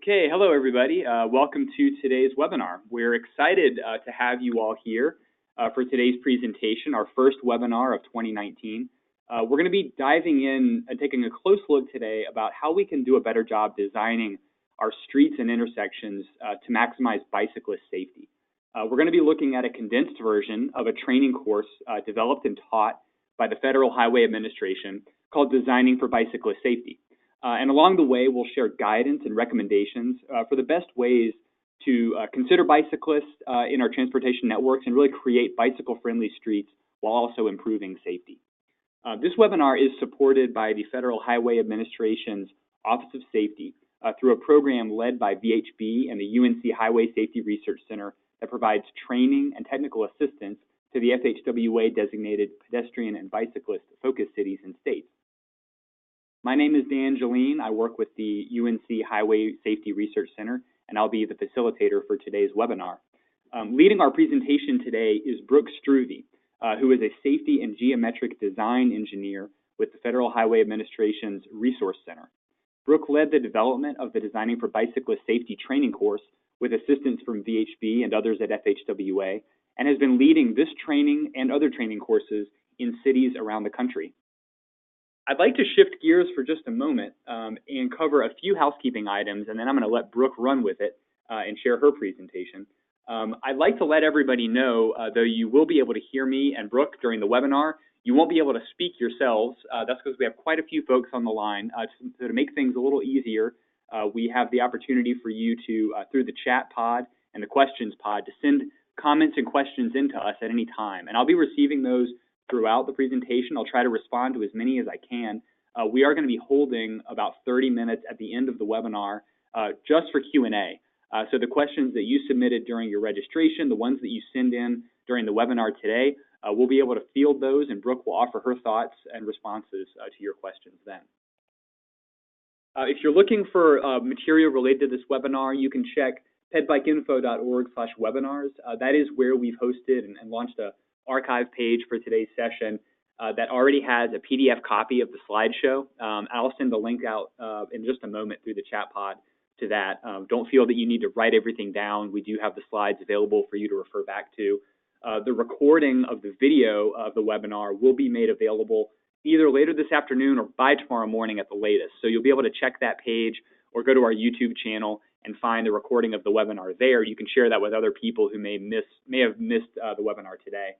Okay, hello everybody. Welcome to today's webinar. We're excited to have you all here for today's presentation, our first webinar of 2019. We're going to be diving in and taking a close look today about how we can do a better job designing our streets and intersections to maximize bicyclist safety. We're going to be looking at a condensed version of a training course developed and taught by the Federal Highway Administration called Designing for Bicyclist Safety. And along the way, we'll share guidance and recommendations for the best ways to consider bicyclists in our transportation networks and really create bicycle-friendly streets while also improving safety. This webinar is supported by the Federal Highway Administration's Office of Safety through a program led by VHB and the UNC Highway Safety Research Center that provides training and technical assistance to the FHWA designated pedestrian and bicyclist focus cities and states. My name is Dan Jeline. I work with the UNC Highway Safety Research Center, and I'll be the facilitator for today's webinar. Leading our presentation today is Brooke Struve, who is a safety and geometric design engineer with the Federal Highway Administration's Resource Center. Brooke led the development of the Designing for Bicyclist Safety training course with assistance from VHB and others at FHWA, and has been leading this training and other training courses in cities around the country. I'd like to shift gears for just a moment and cover a few housekeeping items, and then I'm going to let Brooke run with it and share her presentation. I'd like to let everybody know, though you will be able to hear me and Brooke during the webinar, you won't be able to speak yourselves. That's because we have quite a few folks on the line. So to make things a little easier, we have the opportunity for you to, through the chat pod and the questions pod, to send comments and questions into us at any time. And I'll be receiving those throughout the presentation. I'll try to respond to as many as I can. We are going to be holding about 30 minutes at the end of the webinar just for Q&A. So the questions that you submitted during your registration, the ones that you send in during the webinar today, we'll be able to field those, and Brooke will offer her thoughts and responses to your questions then. If you're looking for material related to this webinar, you can check pedbikeinfo.org/webinars. That is where we've hosted and launched a archive page for today's session that already has a PDF copy of the slideshow. I'll send the link out in just a moment through the chat pod to that. Don't feel that you need to write everything down. We do have the slides available for you to refer back to. The recording of the video of the webinar will be made available either later this afternoon or by tomorrow morning at the latest. So you'll be able to check that page or go to our YouTube channel and find the recording of the webinar there. You can share that with other people who may have missed the webinar today.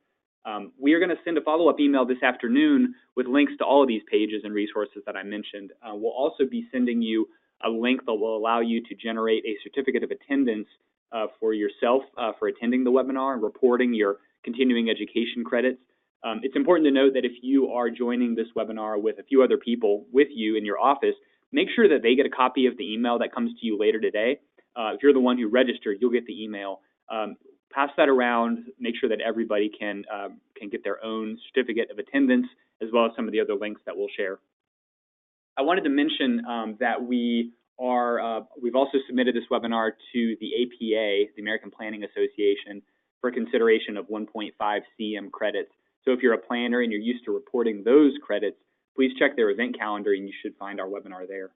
We are going to send a follow-up email this afternoon with links to all of these pages and resources that I mentioned. We'll also be sending you a link that will allow you to generate a certificate of attendance for yourself for attending the webinar and reporting your continuing education credits. It's important to note that if you are joining this webinar with a few other people with you in your office, make sure that they get a copy of the email that comes to you later today. If you're the one who registered, you'll get the email. Pass that around, make sure that everybody can get their own certificate of attendance, as well as some of the other links that we'll share. I wanted to mention that we've also submitted this webinar to the APA, the American Planning Association, for consideration of 1.5 CM credits. So if you're a planner and you're used to reporting those credits, please check their event calendar and you should find our webinar there.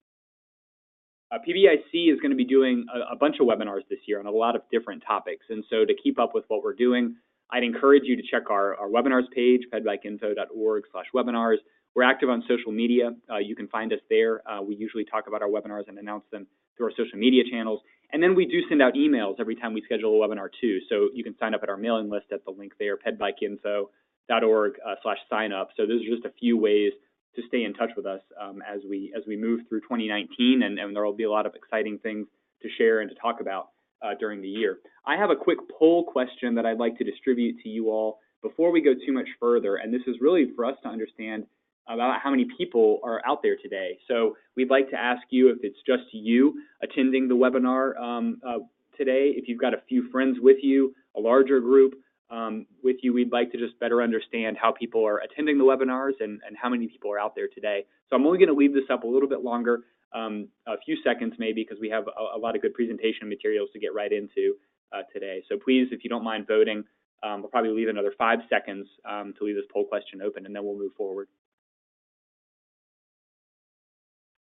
PBIC is going to be doing a bunch of webinars this year on a lot of different topics, and so to keep up with what we're doing, I'd encourage you to check our webinars page, pedbikeinfo.org/webinars. We're active on social media. You can find us there. We usually talk about our webinars and announce them through our social media channels, and then we do send out emails every time we schedule a webinar too, so you can sign up at our mailing list at the link there, pedbikeinfo.org/sign-up. So those are just a few ways to stay in touch with us as we move through 2019, and there will be a lot of exciting things to share and to talk about during the year. I have a quick poll question that I'd like to distribute to you all before we go too much further, and this is really for us to understand about how many people are out there today. So we'd like to ask you if it's just you attending the webinar today, if you've got a few friends with you, a larger group with you, we'd like to just better understand how people are attending the webinars and how many people are out there today. So I'm only going to leave this up a little bit longer, a few seconds maybe, because we have a lot of good presentation materials to get right into today. So please, if you don't mind voting, we'll probably leave another 5 seconds to leave this poll question open, and then we'll move forward.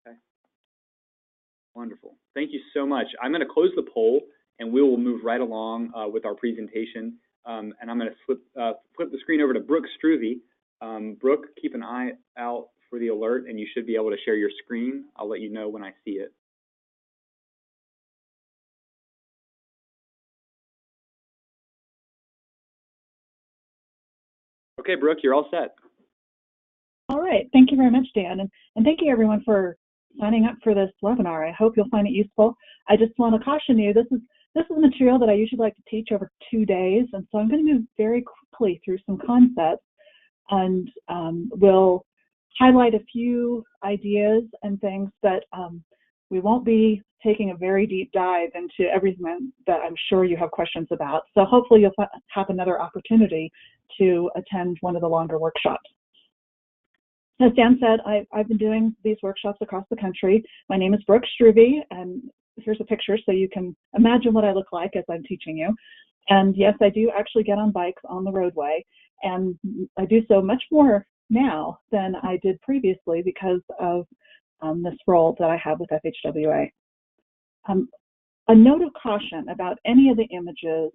Okay. Wonderful. Thank you so much. I'm going to close the poll, and we will move right along with our presentation. And I'm going to flip the screen over to Brooke Struve. Brooke, keep an eye out for the alert, and you should be able to share your screen. I'll let you know when I see it. Okay, Brooke, you're all set. All right. Thank you very much, Dan. And thank you, everyone, for signing up for this webinar. I hope you'll find it useful. I just want to caution you, this is material that I usually like to teach over 2 days. And so I'm going to move very quickly through some concepts, and we'll highlight a few ideas and things, but we won't be taking a very deep dive into everything that I'm sure you have questions about. So hopefully you'll have another opportunity to attend one of the longer workshops. As Dan said, I've been doing these workshops across the country. My name is Brooke Struve, and here's a picture so you can imagine what I look like as I'm teaching you. And yes, I do actually get on bikes on the roadway, and I do so much more now than I did previously because of this role that I have with FHWA. A note of caution about any of the images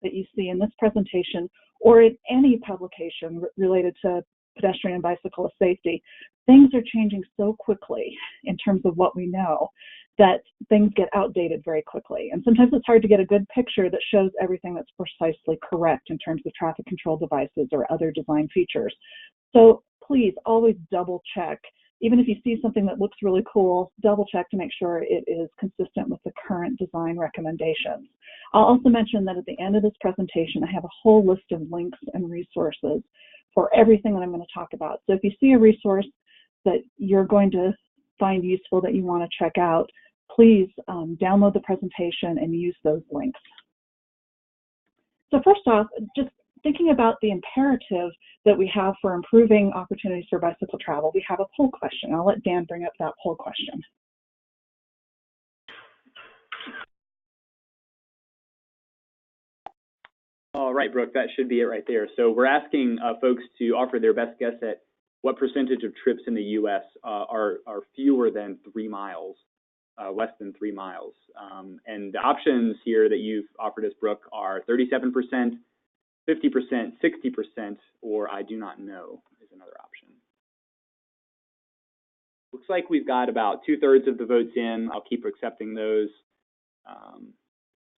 that you see in this presentation or in any publication related to pedestrian and bicyclist safety. Things are changing so quickly in terms of what we know that things get outdated very quickly. And sometimes it's hard to get a good picture that shows everything that's precisely correct in terms of traffic control devices or other design features. So please always double check. Even if you see something that looks really cool, double check to make sure it is consistent with the current design recommendations. I'll also mention that at the end of this presentation, I have a whole list of links and resources for everything that I'm going to talk about. So if you see a resource that you're going to find useful that you want to check out, please download the presentation and use those links. So first off, just thinking about the imperative that we have for improving opportunities for bicycle travel, we have a poll question. I'll let Dan bring up that poll question. All right, Brooke, that should be it right there. So we're asking folks to offer their best guess at what percentage of trips in the U.S. are fewer than 3 miles, less than 3 miles. And the options here that you've offered us, Brooke, are 37%, 50%, 60%, or I do not know is another option. Looks like we've got about 2/3 of the votes in. I'll keep accepting those.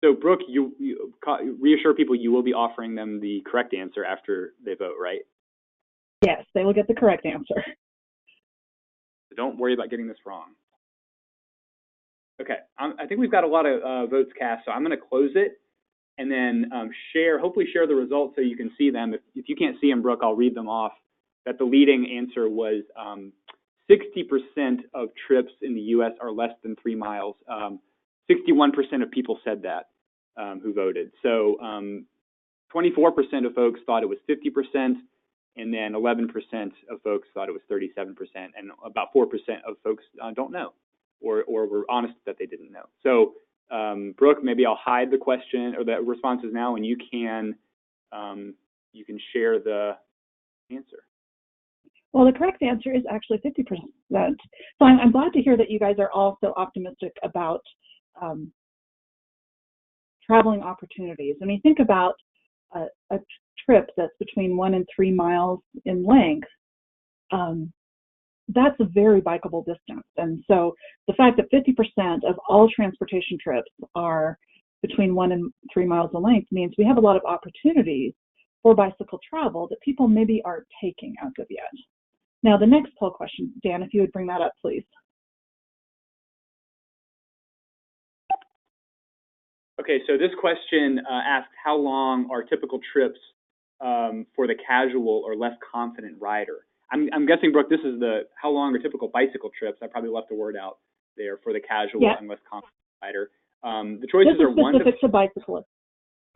So Brooke, you reassure people you will be offering them the correct answer after they vote, right? Yes, they will get the correct answer. So don't worry about getting this wrong. Okay, I think we've got a lot of votes cast, so I'm going to close it and then hopefully share the results so you can see them. If you can't see them, Brooke, I'll read them off. That the leading answer was 60% of trips in the U.S. are less than 3 miles. 61% of people said that who voted. So 24% of folks thought it was 50%, and then 11% of folks thought it was 37%, and about 4% of folks don't know, or were honest that they didn't know. So Brooke, maybe I'll hide the question or the responses now, and you can share the answer. Well, the correct answer is actually 50%. So I'm glad to hear that you guys are all so optimistic about traveling opportunities. When you think about a trip that's between 1 and 3 miles in length, that's a very bikeable distance. And so the fact that 50% of all transportation trips are between 1 and 3 miles in length means we have a lot of opportunities for bicycle travel that people maybe aren't taking as of yet. Now, the next poll question, Dan, if you would bring that up, please. Okay, so this question asks how long are typical trips for the casual or less confident rider? I'm guessing, Brooke, this is the how long are typical bicycle trips. I probably left a word out there for the casual and less confident rider. The choices are 1 to bicyclists.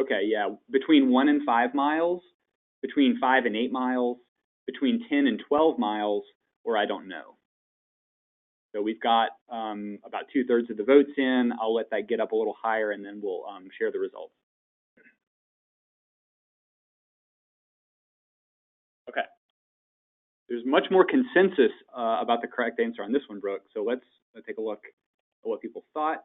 Okay, yeah, between 1 and 5 miles, between 5 and 8 miles, between 10 and 12 miles, or I don't know. So we've got about 2/3 of the votes in. I'll let that get up a little higher, and then we'll share the results. Okay. There's much more consensus about the correct answer on this one, Brooke. So let's take a look what people thought.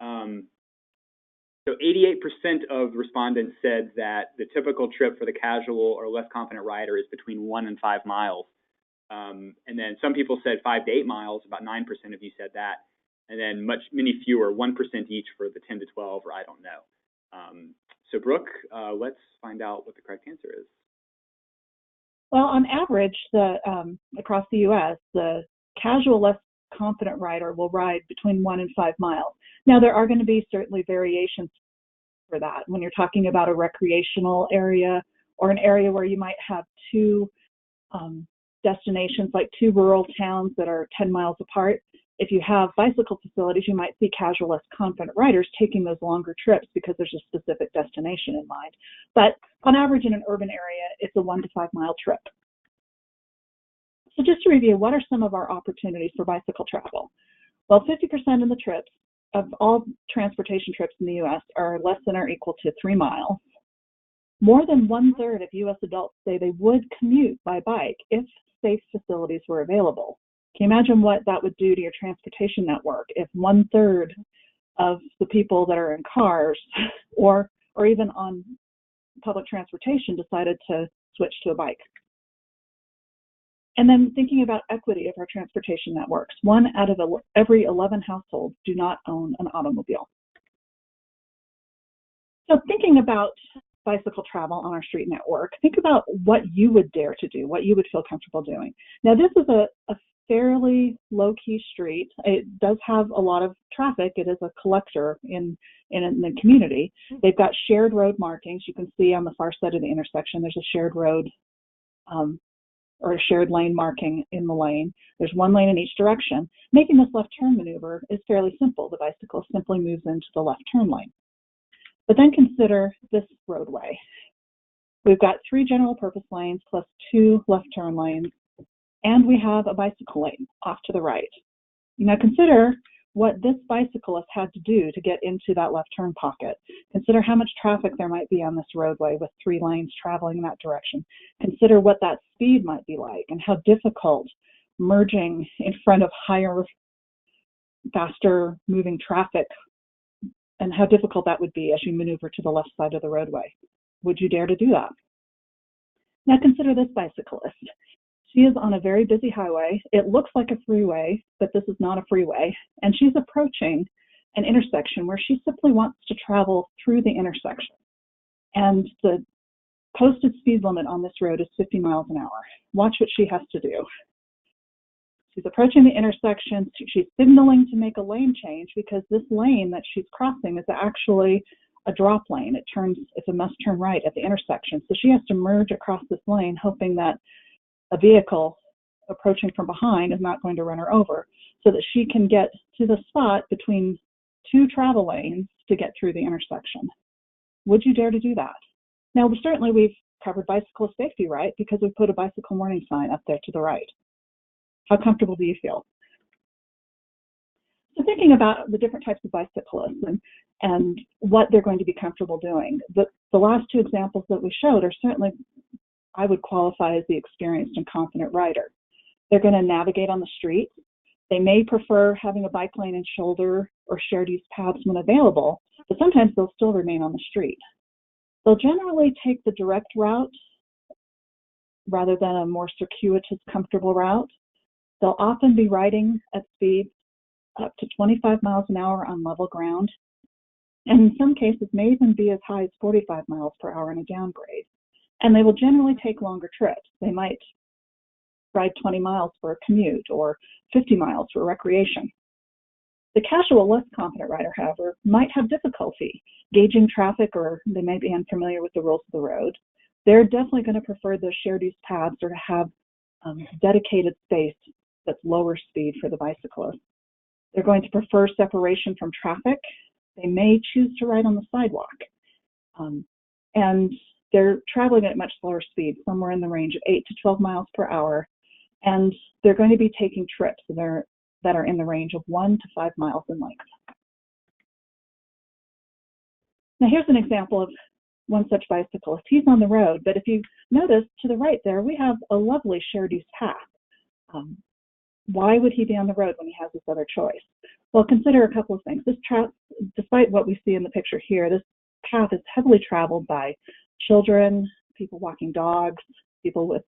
So 88% of respondents said that the typical trip for the casual or less confident rider is between 1 and 5 miles. And then some people said 5 to 8 miles, about 9% of you said that. And then many fewer, 1% each for the 10 to 12, or I don't know. So Brooke, let's find out what the correct answer is. Well, on average, across the U.S., the casual, less confident rider will ride between 1 and 5 miles. Now, there are going to be certainly variations for that. When you're talking about a recreational area or an area where you might have two destinations, like two rural towns that are 10 miles apart, if you have bicycle facilities, you might see casual, less confident riders taking those longer trips because there's a specific destination in mind. But on average in an urban area, it's a 1 to 5 mile trip. So just to review, what are some of our opportunities for bicycle travel? Well, 50% of the trips, of all transportation trips in the U.S., are less than or equal to 3 miles. More than 1/3 of U.S. adults say they would commute by bike if safe facilities were available. Can you imagine what that would do to your transportation network if 1/3 of the people that are in cars or even on public transportation decided to switch to a bike? And then thinking about equity of our transportation networks, 1 out of every 11 households do not own an automobile. So thinking about bicycle travel on our street network, think about what you would dare to do, what you would feel comfortable doing. Now, this is a fairly low-key street. It does have a lot of traffic. It is a collector in the community. They've got shared road markings. You can see on the far side of the intersection, there's a shared road or a shared lane marking in the lane. There's 1 lane in each direction. Making this left turn maneuver is fairly simple. The bicyclist simply moves into the left turn lane. But then consider this roadway. We've got 3 general purpose lanes plus 2 left turn lanes, and we have a bicycle lane off to the right. Now consider what this bicyclist had to do to get into that left turn pocket. Consider how much traffic there might be on this roadway with 3 lanes traveling in that direction. Consider what that speed might be like and how difficult merging in front of higher, faster moving traffic, and how difficult that would be as you maneuver to the left side of the roadway. Would you dare to do that? Now consider this bicyclist. She is on a very busy highway. It looks like a freeway, but this is not a freeway. And she's approaching an intersection where she simply wants to travel through the intersection. And the posted speed limit on this road is 50 miles an hour. Watch what she has to do. She's approaching the intersection. She's signaling to make a lane change because this lane that she's crossing is actually a drop lane. It's a must turn right at the intersection. So she has to merge across this lane, hoping that a vehicle approaching from behind is not going to run her over, so that she can get to the spot between 2 travel lanes to get through the intersection. Would you dare to do that? Now, certainly we've covered bicycle safety, right? Because we put a bicycle warning sign up there to the right. How comfortable do you feel? So thinking about the different types of bicyclists and what they're going to be comfortable doing, the last 2 examples that we showed are certainly, I would qualify as the experienced and confident rider. They're going to navigate on the street. They may prefer having a bike lane and shoulder or shared use paths when available, but sometimes they'll still remain on the street. They'll generally take the direct route rather than a more circuitous, comfortable route. They'll often be riding at speeds up to 25 miles an hour on level ground, and in some cases may even be as high as 45 miles per hour in a downgrade. And they will generally take longer trips. They might ride 20 miles for a commute or 50 miles for recreation. The casual, less confident rider, however, might have difficulty gauging traffic, or they may be unfamiliar with the rules of the road. They're definitely going to prefer those shared use paths or to have dedicated space that's lower speed for the bicyclist. They're going to prefer separation from traffic. They may choose to ride on the sidewalk. And they're traveling at much slower speed, somewhere in the range of 8 to 12 miles per hour. And they're going to be taking trips that are in the range of 1 to 5 miles in length. Now here's an example of one such bicyclist. He's on the road, but if you notice to the right there, we have a lovely shared use path. Why would he be on the road when he has this other choice? Well, consider a couple of things. Despite what we see in the picture here, this path is heavily traveled by children, people walking dogs, people with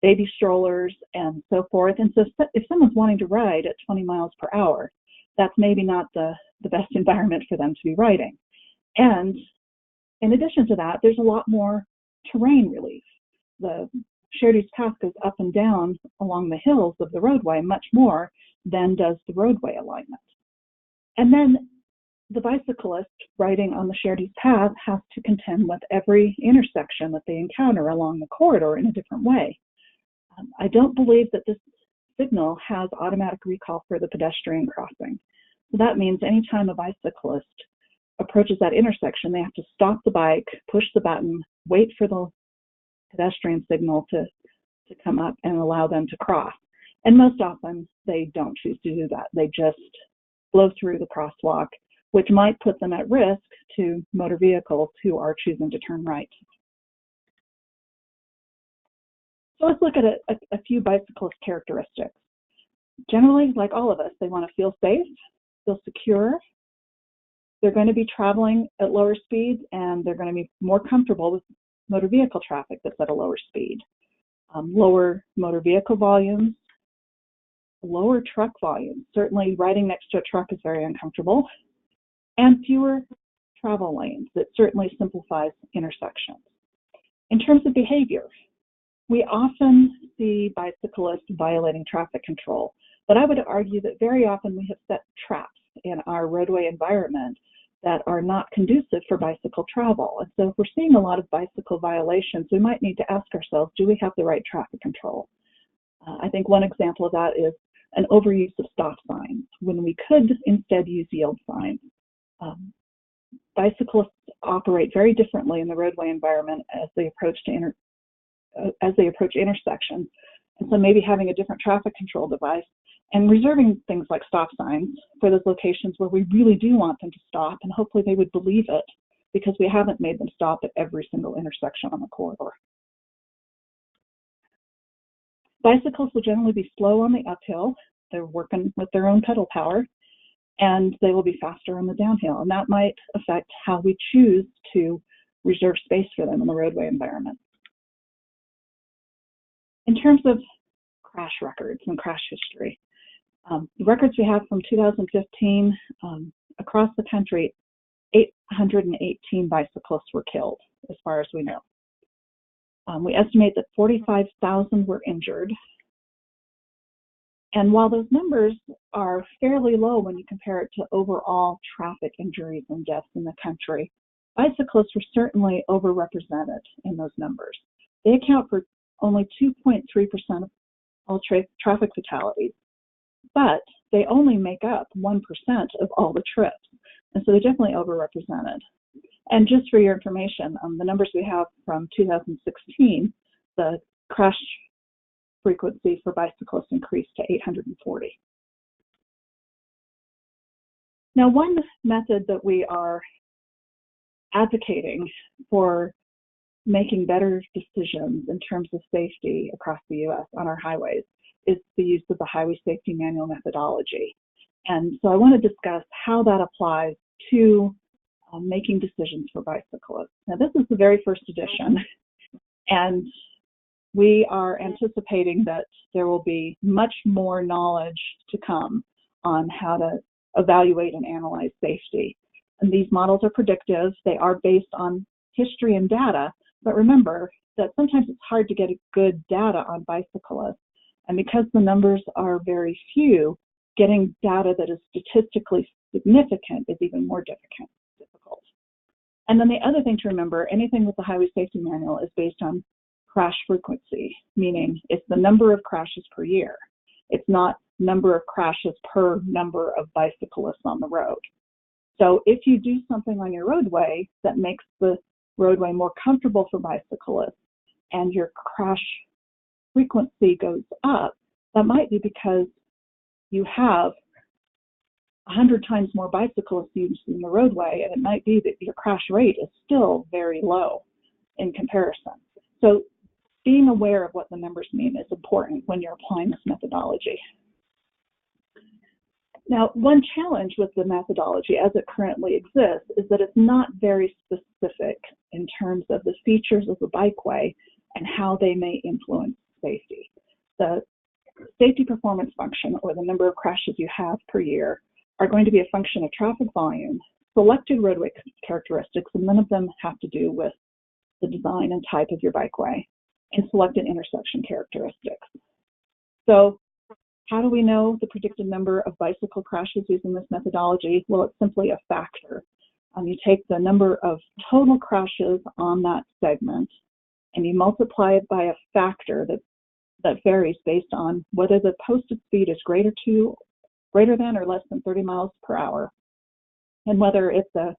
baby strollers, and so forth. And so if someone's wanting to ride at 20 miles per hour, that's maybe not the best environment for them to be riding. And in addition to that, there's a lot more terrain relief. The shared use path goes up and down along the hills of the roadway much more than does the roadway alignment. And then the bicyclist riding on the shared use path has to contend with every intersection that they encounter along the corridor in a different way. I don't believe that this signal has automatic recall for the pedestrian crossing. So that means anytime a bicyclist approaches that intersection, they have to stop the bike, push the button, wait for the pedestrian signal to come up and allow them to cross. And most often they don't choose to do that. They just blow through the crosswalk, which might put them at risk to motor vehicles who are choosing to turn right. So let's look at a few bicyclist characteristics. Generally, like all of us, they want to feel safe, feel secure. They're going to be traveling at lower speeds, and they're going to be more comfortable with motor vehicle traffic that's at a lower speed. Lower motor vehicle volumes, lower truck volumes. Certainly riding next to a truck is very uncomfortable. And fewer travel lanes. That certainly simplifies intersections. In terms of behavior, we often see bicyclists violating traffic control, but I would argue that very often we have set traps in our roadway environment that are not conducive for bicycle travel. And so if we're seeing a lot of bicycle violations, we might need to ask ourselves, do we have the right traffic control? I think one example of that is an overuse of stop signs when we could instead use yield signs. Bicyclists operate very differently in the roadway environment as they approach intersections. And so maybe having a different traffic control device and reserving things like stop signs for those locations where we really do want them to stop, and hopefully they would believe it because we haven't made them stop at every single intersection on the corridor. Bicycles will generally be slow on the uphill. They're working with their own pedal power, and they will be faster on the downhill. And that might affect how we choose to reserve space for them in the roadway environment. In terms of crash records and crash history, the records we have from 2015 across the country, 818 bicyclists were killed, as far as we know. We estimate that 45,000 were injured. And while those numbers are fairly low when you compare it to overall traffic injuries and deaths in the country, bicyclists were certainly overrepresented in those numbers. They account for only 2.3% of all traffic fatalities, but they only make up 1% of all the trips. And so they're definitely overrepresented. And just for your information, the numbers we have from 2016, the crash frequency for bicyclists increased to 840. Now, one method that we are advocating for making better decisions in terms of safety across the U.S. on our highways is the use of the Highway Safety Manual methodology. And so I want to discuss how that applies to making decisions for bicyclists. Now, this is the very first edition, and we are anticipating that there will be much more knowledge to come on how to evaluate and analyze safety. And these models are predictive. They are based on history and data, but remember that sometimes it's hard to get good data on bicyclists. And because the numbers are very few, getting data that is statistically significant is even more difficult. And then the other thing to remember, anything with the Highway Safety Manual is based on crash frequency, meaning it's the number of crashes per year. It's not number of crashes per number of bicyclists on the road. So if you do something on your roadway that makes the roadway more comfortable for bicyclists and your crash frequency goes up, that might be because you have 100 times more bicyclists using the roadway, and it might be that your crash rate is still very low in comparison. So being aware of what the numbers mean is important when you're applying this methodology. Now, one challenge with the methodology as it currently exists is that it's not very specific in terms of the features of the bikeway and how they may influence safety. The safety performance function, or the number of crashes you have per year, are going to be a function of traffic volume, selected roadway characteristics, and none of them have to do with the design and type of your bikeway, and selected intersection characteristics. So how do we know the predicted number of bicycle crashes using this methodology? Well, it's simply a factor. You take the number of total crashes on that segment and you multiply it by a factor that varies based on whether the posted speed is greater than or less than 30 miles per hour, and whether it's a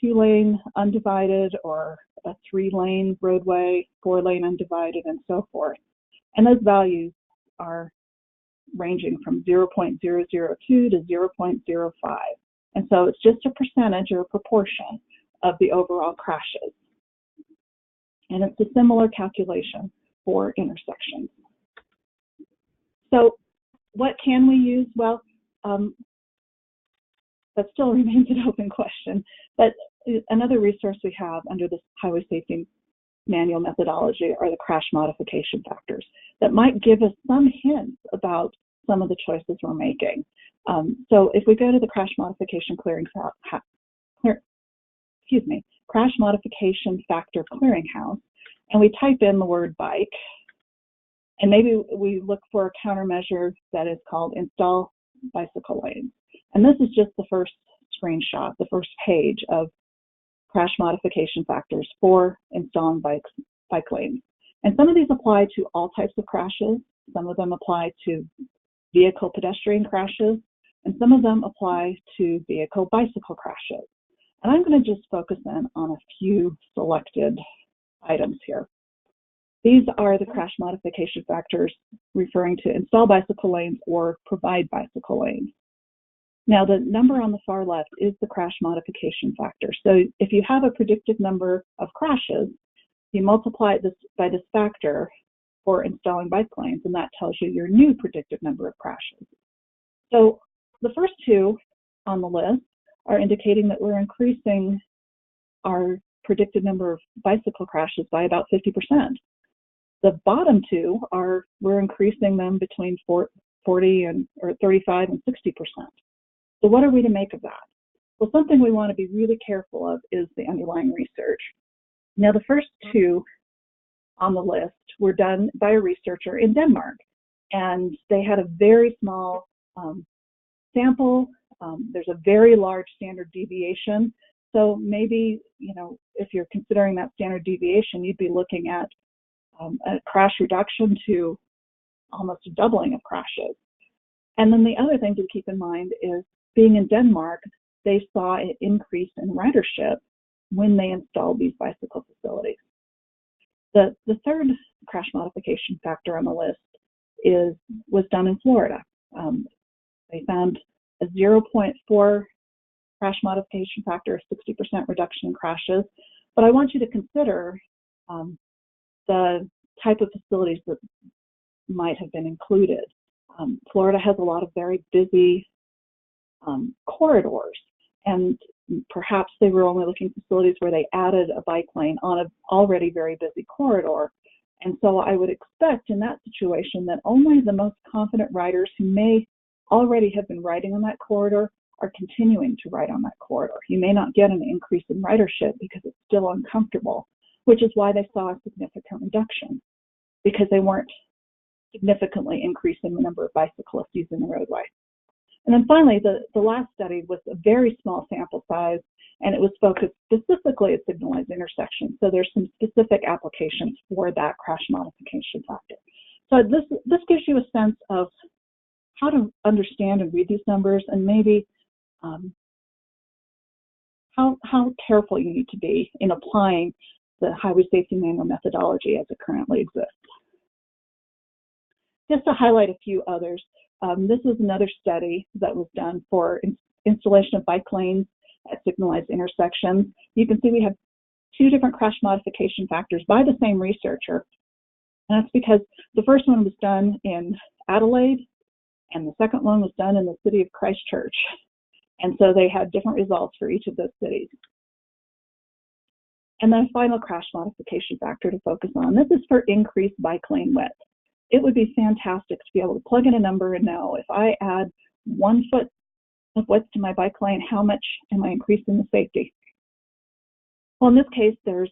2-lane undivided or a 3-lane roadway, 4-lane undivided, and so forth. And those values are ranging from 0.002 to 0.05. And so it's just a percentage or a proportion of the overall crashes. And it's a similar calculation for intersections. So what can we use? Well, that still remains an open question. But another resource we have under this highway safety manual methodology are the crash modification factors that might give us some hints about some of the choices we're making. So if we go to the crash modification crash modification factor clearinghouse, and we type in the word bike, and maybe we look for a countermeasure that is called install bicycle lanes. And this is just the first screenshot, the first page of crash modification factors for installing bike lanes. And some of these apply to all types of crashes. Some of them apply to vehicle pedestrian crashes, and some of them apply to vehicle bicycle crashes. And I'm going to just focus in on a few selected items here. These are the crash modification factors referring to install bicycle lanes or provide bicycle lanes. Now, the number on the far left is the crash modification factor. So if you have a predicted number of crashes, you multiply this by this factor for installing bike lanes, and that tells you your new predicted number of crashes. So the first two on the list are indicating that we're increasing our predicted number of bicycle crashes by about 50%. The bottom two are we're increasing them between 35 and 60%. So what are we to make of that? Well, something we want to be really careful of is the underlying research. Now, the first two on the list were done by a researcher in Denmark, and they had a very small sample. There's a very large standard deviation. So maybe, if you're considering that standard deviation, you'd be looking at a crash reduction to almost a doubling of crashes. And then the other thing to keep in mind is being in Denmark, they saw an increase in ridership when they installed these bicycle facilities. The third crash modification factor on the list was done in Florida. They found a 0.4 crash modification factor, a 60% reduction in crashes. But I want you to consider the type of facilities that might have been included. Florida has a lot of very busy corridors, and perhaps they were only looking at facilities where they added a bike lane on an already very busy corridor. And so I would expect in that situation that only the most confident riders who may already have been riding on that corridor are continuing to ride on that corridor. You may not get an increase in ridership because it's still uncomfortable, which is why they saw a significant reduction, because they weren't significantly increasing the number of bicyclists using the roadway. And then finally, the last study was a very small sample size, and it was focused specifically at signalized intersections. So there's some specific applications for that crash modification factor. So this gives you a sense of how to understand and read these numbers, and maybe how careful you need to be in applying the Highway Safety Manual methodology as it currently exists. Just to highlight a few others, this is another study that was done for installation of bike lanes at signalized intersections. You can see we have two different crash modification factors by the same researcher. And that's because the first one was done in Adelaide, and the second one was done in the city of Christchurch. And so they had different results for each of those cities. And then a final crash modification factor to focus on. This is for increased bike lane width. It would be fantastic to be able to plug in a number and know if I add 1 foot of width to my bike lane, how much am I increasing the safety? Well, in this case, there's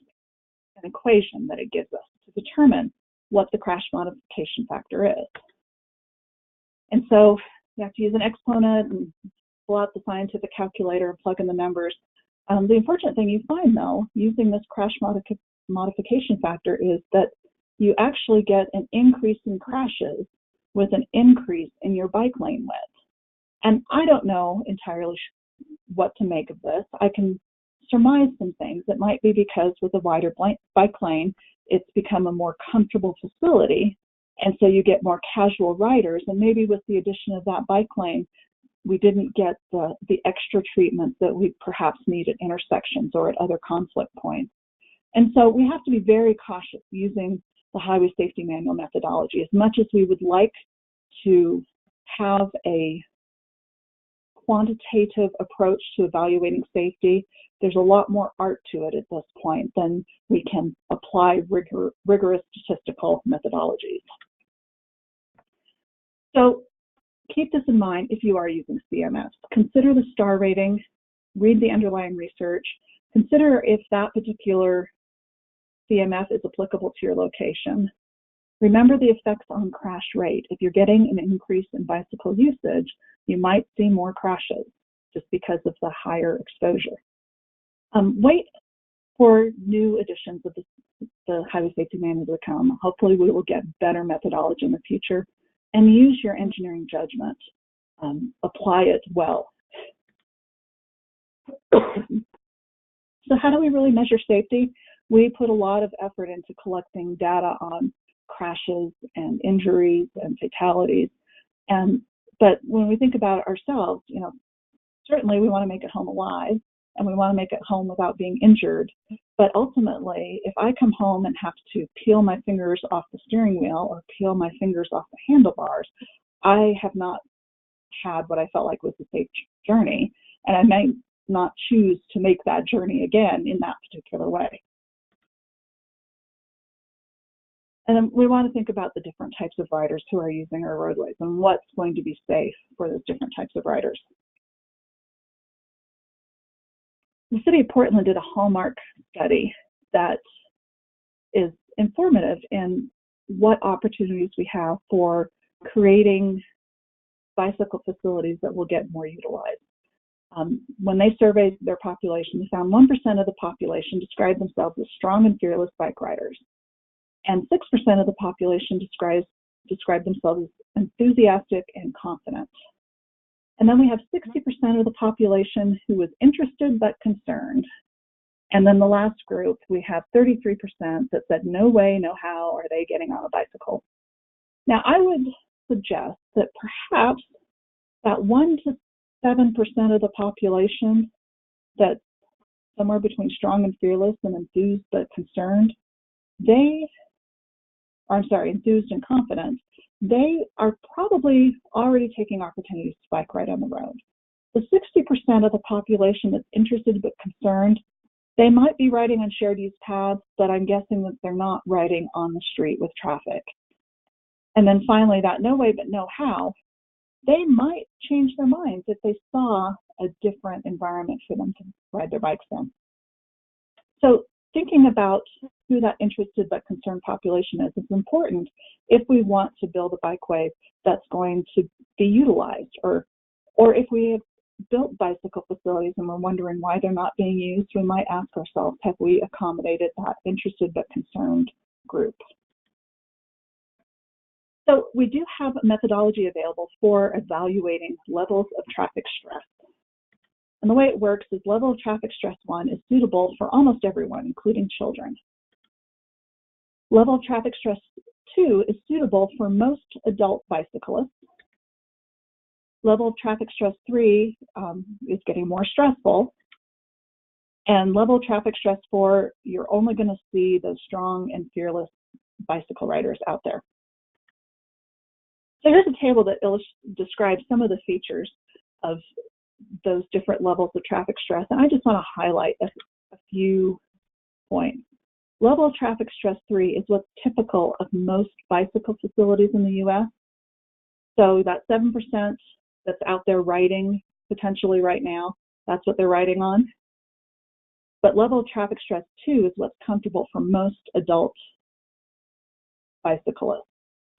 an equation that it gives us to determine what the crash modification factor is. And so you have to use an exponent and pull out the scientific calculator and plug in the numbers. The unfortunate thing you find, though, using this crash modification factor is that you actually get an increase in crashes with an increase in your bike lane width. And I don't know entirely what to make of this. I can surmise some things. It might be because with a wider bike lane, it's become a more comfortable facility, and so you get more casual riders. And maybe with the addition of that bike lane, we didn't get the extra treatment that we perhaps need at intersections or at other conflict points. And so we have to be very cautious using the Highway Safety Manual methodology. As much as we would like to have a quantitative approach to evaluating safety, there's a lot more art to it at this point than we can apply rigorous statistical methodologies. So keep this in mind if you are using CMS. Consider the star rating, read the underlying research, consider if that particular CMF is applicable to your location. Remember the effects on crash rate. If you're getting an increase in bicycle usage, you might see more crashes just because of the higher exposure. Wait for new editions of the Highway Safety Manual to come. Hopefully we will get better methodology in the future, and use your engineering judgment. Apply it well. So how do we really measure safety? We put a lot of effort into collecting data on crashes and injuries and fatalities. But when we think about ourselves, certainly we want to make it home alive, and we want to make it home without being injured. But ultimately, if I come home and have to peel my fingers off the steering wheel or peel my fingers off the handlebars, I have not had what I felt like was a safe journey, and I might not choose to make that journey again in that particular way. And then we want to think about the different types of riders who are using our roadways and what's going to be safe for those different types of riders. The City of Portland did a hallmark study that is informative in what opportunities we have for creating bicycle facilities that will get more utilized. When they surveyed their population, they found 1% of the population described themselves as strong and fearless bike riders, and 6% of the population described themselves as enthusiastic and confident. And then we have 60% of the population who was interested but concerned. And then the last group, we have 33% that said, no way, no how are they getting on a bicycle. Now, I would suggest that perhaps that 1 to 7% of the population that's somewhere between strong and fearless and enthused but concerned, enthused and confident, they are probably already taking opportunities to bike ride on the road. The 60% of the population that's interested but concerned, they might be riding on shared use paths, but I'm guessing that they're not riding on the street with traffic. And then finally, that no way but no how, they might change their minds if they saw a different environment for them to ride their bikes in. So thinking about who that interested but concerned population is important if we want to build a bikeway that's going to be utilized, or if we have built bicycle facilities and we're wondering why they're not being used, we might ask ourselves, have we accommodated that interested but concerned group? So we do have a methodology available for evaluating levels of traffic stress. And the way it works is level of traffic stress 1 is suitable for almost everyone, including children. Level of traffic stress 2 is suitable for most adult bicyclists. Level of traffic stress 3 is getting more stressful. And level of traffic stress 4, you're only going to see those strong and fearless bicycle riders out there. So here's a table that describes some of the features of those different levels of traffic stress, and I just want to highlight a few points. Level of traffic stress 3 is what's typical of most bicycle facilities in the U.S. So that 7% that's out there riding potentially right now, that's what they're riding on. But level of traffic stress 2 is what's comfortable for most adult bicyclists.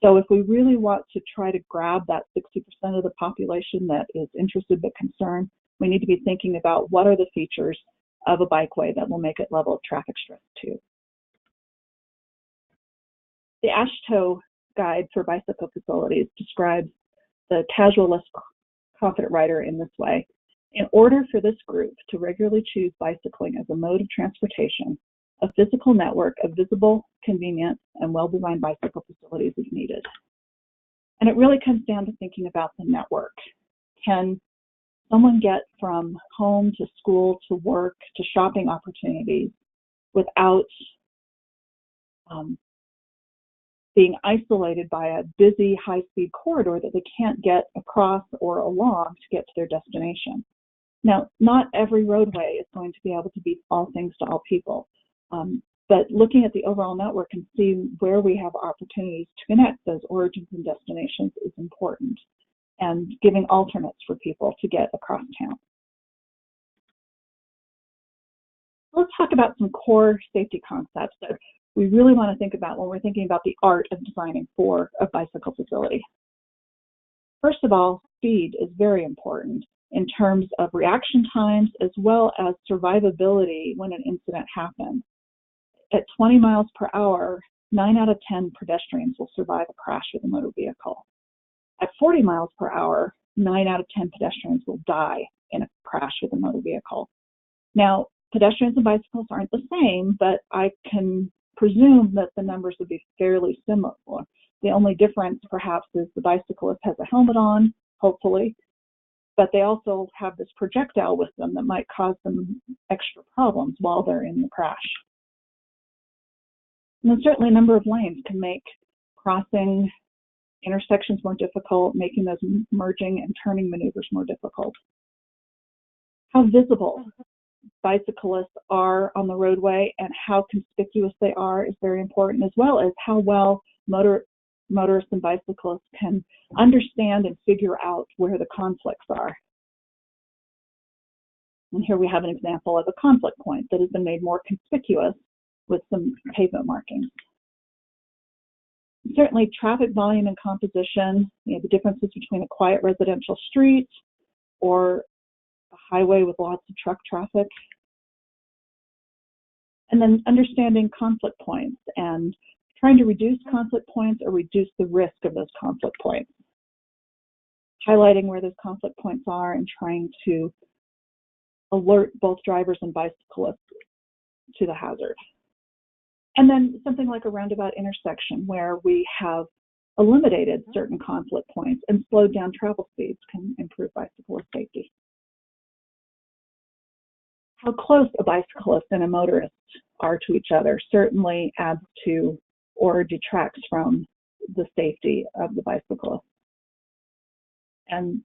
So if we really want to try to grab that 60% of the population that is interested but concerned, we need to be thinking about what are the features of a bikeway that will make it level of traffic stress 2. The AASHTO guide for bicycle facilities describes the casualist confident rider in this way. In order for this group to regularly choose bicycling as a mode of transportation, a physical network of visible, convenient, and well-designed bicycle facilities is needed. And it really comes down to thinking about the network. Can someone get from home to school to work to shopping opportunities without being isolated by a busy high-speed corridor that they can't get across or along to get to their destination? Now, not every roadway is going to be able to be all things to all people, but looking at the overall network and seeing where we have opportunities to connect those origins and destinations is important, and giving alternates for people to get across town. Let's talk about some core safety concepts that we really want to think about when we're thinking about the art of designing for a bicycle facility. First of all, speed is very important in terms of reaction times as well as survivability when an incident happens. At 20 miles per hour, 9 out of 10 pedestrians will survive a crash with a motor vehicle. At 40 miles per hour, 9 out of 10 pedestrians will die in a crash with a motor vehicle. Now, pedestrians and bicycles aren't the same, but I can presume that the numbers would be fairly similar. The only difference, perhaps, is the bicyclist has a helmet on, hopefully, but they also have this projectile with them that might cause them extra problems while they're in the crash. And then certainly a number of lanes can make crossing intersections more difficult, making those merging and turning maneuvers more difficult. How visible bicyclists are on the roadway and how conspicuous they are is very important, as well as how well motorists and bicyclists can understand and figure out where the conflicts are. And here we have an example of a conflict point that has been made more conspicuous with some pavement markings. Certainly traffic volume and composition, the differences between a quiet residential street or a highway with lots of truck traffic. And then understanding conflict points and trying to reduce conflict points or reduce the risk of those conflict points. Highlighting where those conflict points are and trying to alert both drivers and bicyclists to the hazard. And then something like a roundabout intersection where we have eliminated certain conflict points and slowed down travel speeds can improve bicyclist safety. How close a bicyclist and a motorist are to each other certainly adds to or detracts from the safety of the bicyclist. And,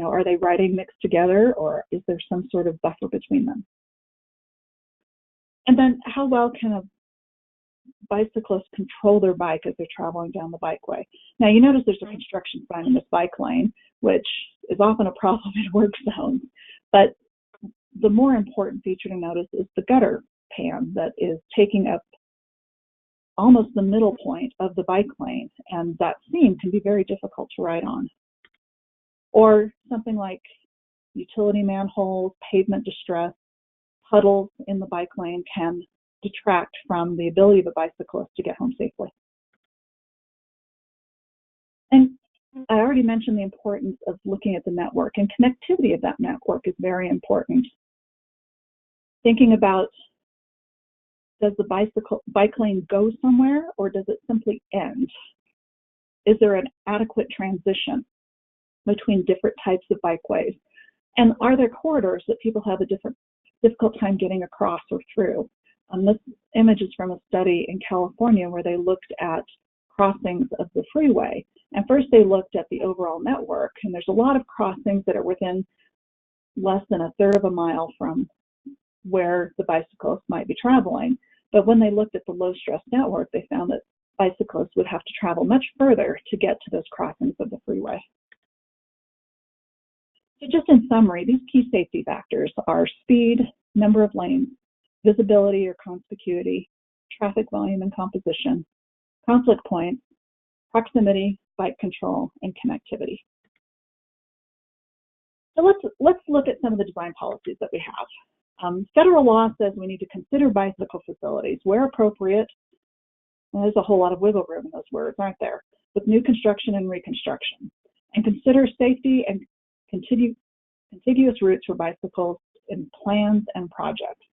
are they riding mixed together, or is there some sort of buffer between them? And then how well can a bicyclists control their bike as they're traveling down the bikeway? Now, you notice there's a construction sign in this bike lane, which is often a problem in work zones, but the more important feature to notice is the gutter pan that is taking up almost the middle point of the bike lane, and that seam can be very difficult to ride on. Or something like utility manholes, pavement distress, puddles in the bike lane can detract from the ability of a bicyclist to get home safely. And I already mentioned the importance of looking at the network, and connectivity of that network is very important. Thinking about, does the bike lane go somewhere, or does it simply end? Is there an adequate transition between different types of bikeways? And are there corridors that people have a difficult time getting across or through? This image is from a study in California where they looked at crossings of the freeway And first they looked at the overall network, and there's a lot of crossings that are within less than a third of a mile from where the bicyclists might be traveling. But when they looked at the low-stress network, they found that bicyclists would have to travel much further to get to those crossings of the freeway. So just in summary, these key safety factors are speed, number of lanes, visibility or conspicuity, traffic volume and composition, conflict points, proximity, bike control, and connectivity. So let's look at some of the design policies that we have. Federal law says we need to consider bicycle facilities where appropriate. And there's a whole lot of wiggle room in those words, aren't there? With new construction and reconstruction, and consider safety and contiguous routes for bicycles in plans and projects.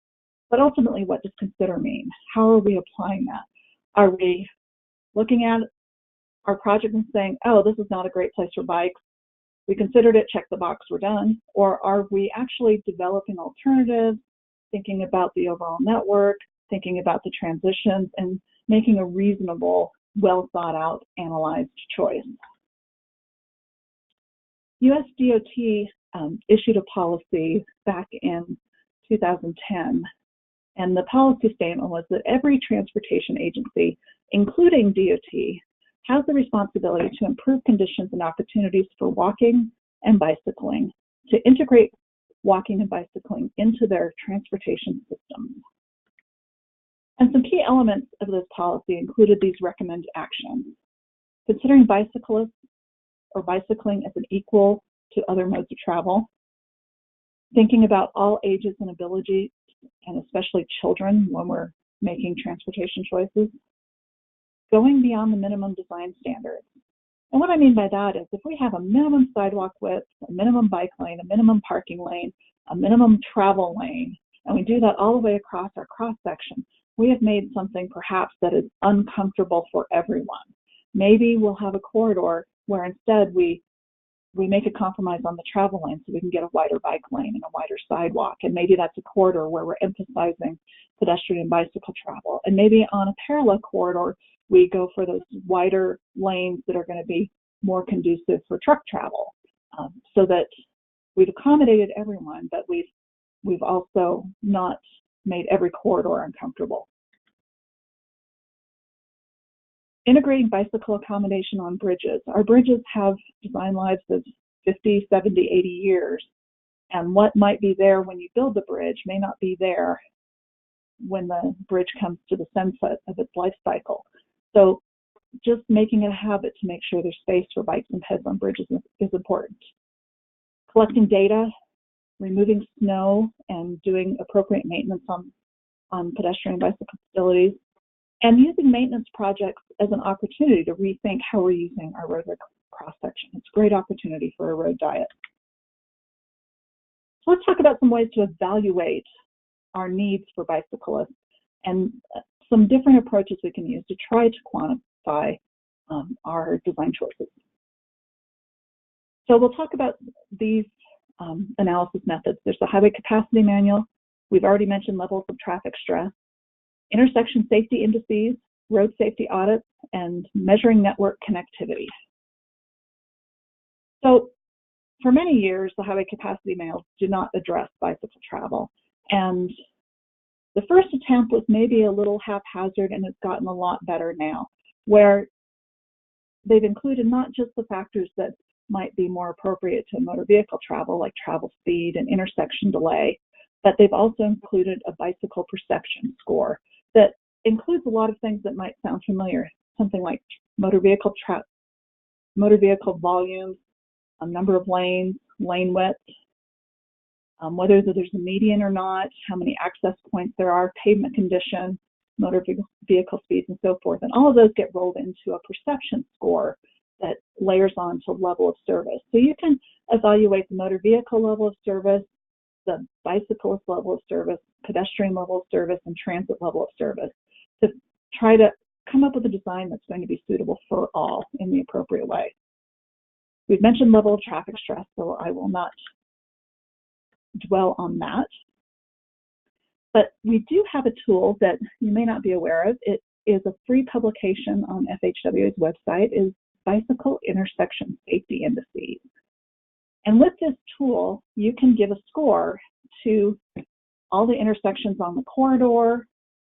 But ultimately, what does consider mean? How are we applying that? Are we looking at our project and saying, oh, this is not a great place for bikes. We considered it, check the box, we're done. Or are we actually developing alternatives, thinking about the overall network, thinking about the transitions, and making a reasonable, well thought out, analyzed choice? USDOT issued a policy back in 2010, and the policy statement was that every transportation agency, including DOT, has the responsibility to improve conditions and opportunities for walking and bicycling, to integrate walking and bicycling into their transportation systems. And some key elements of this policy included these recommended actions: considering bicyclists or bicycling as an equal to other modes of travel, thinking about all ages and abilities, and especially children when we're making transportation choices, going beyond the minimum design standards. And what I mean by that is if we have a minimum sidewalk width, a minimum bike lane, a minimum parking lane, a minimum travel lane, and we do that all the way across our cross section, we have made something perhaps that is uncomfortable for everyone. Maybe we'll have a corridor where instead we make a compromise on the travel lane so we can get a wider bike lane and a wider sidewalk. And maybe that's a corridor where we're emphasizing pedestrian and bicycle travel. And maybe on a parallel corridor, we go for those wider lanes that are going to be more conducive for truck travel, so that we've accommodated everyone, but we've also not made every corridor uncomfortable. Integrating bicycle accommodation on bridges. Our bridges have design lives of 50, 70, 80 years, and what might be there when you build the bridge may not be there when the bridge comes to the sunset of its life cycle. So just making it a habit to make sure there's space for bikes and peds on bridges is important. Collecting data, removing snow, and doing appropriate maintenance on pedestrian and bicycle facilities, and using maintenance projects as an opportunity to rethink how we're using our roadway cross-section. It's a great opportunity for a road diet. So let's talk about some ways to evaluate our needs for bicyclists and some different approaches we can use to try to quantify our design choices. So we'll talk about these analysis methods. There's the highway capacity manual. We've already mentioned levels of traffic stress, intersection safety indices, road safety audits, and measuring network connectivity. So for many years, the highway capacity manuals did not address bicycle travel. And the first attempt was maybe a little haphazard, and it's gotten a lot better now, where they've included not just the factors that might be more appropriate to motor vehicle travel, like travel speed and intersection delay, but they've also included a bicycle perception score that includes a lot of things that might sound familiar, something like motor vehicle volumes, number of lanes, lane width, whether there's a median or not, how many access points there are, pavement condition, motor vehicle speeds, and so forth. And all of those get rolled into a perception score that layers on to level of service. So you can evaluate the motor vehicle level of service, the bicyclist level of service, pedestrian level of service, and transit level of service to try to come up with a design that's going to be suitable for all in the appropriate way. We've mentioned level of traffic stress, so I will not dwell on that. But we do have a tool that you may not be aware of. It is a free publication on FHWA's website. It's Bicycle Intersection Safety Indices. And with this tool, you can give a score to all the intersections on the corridor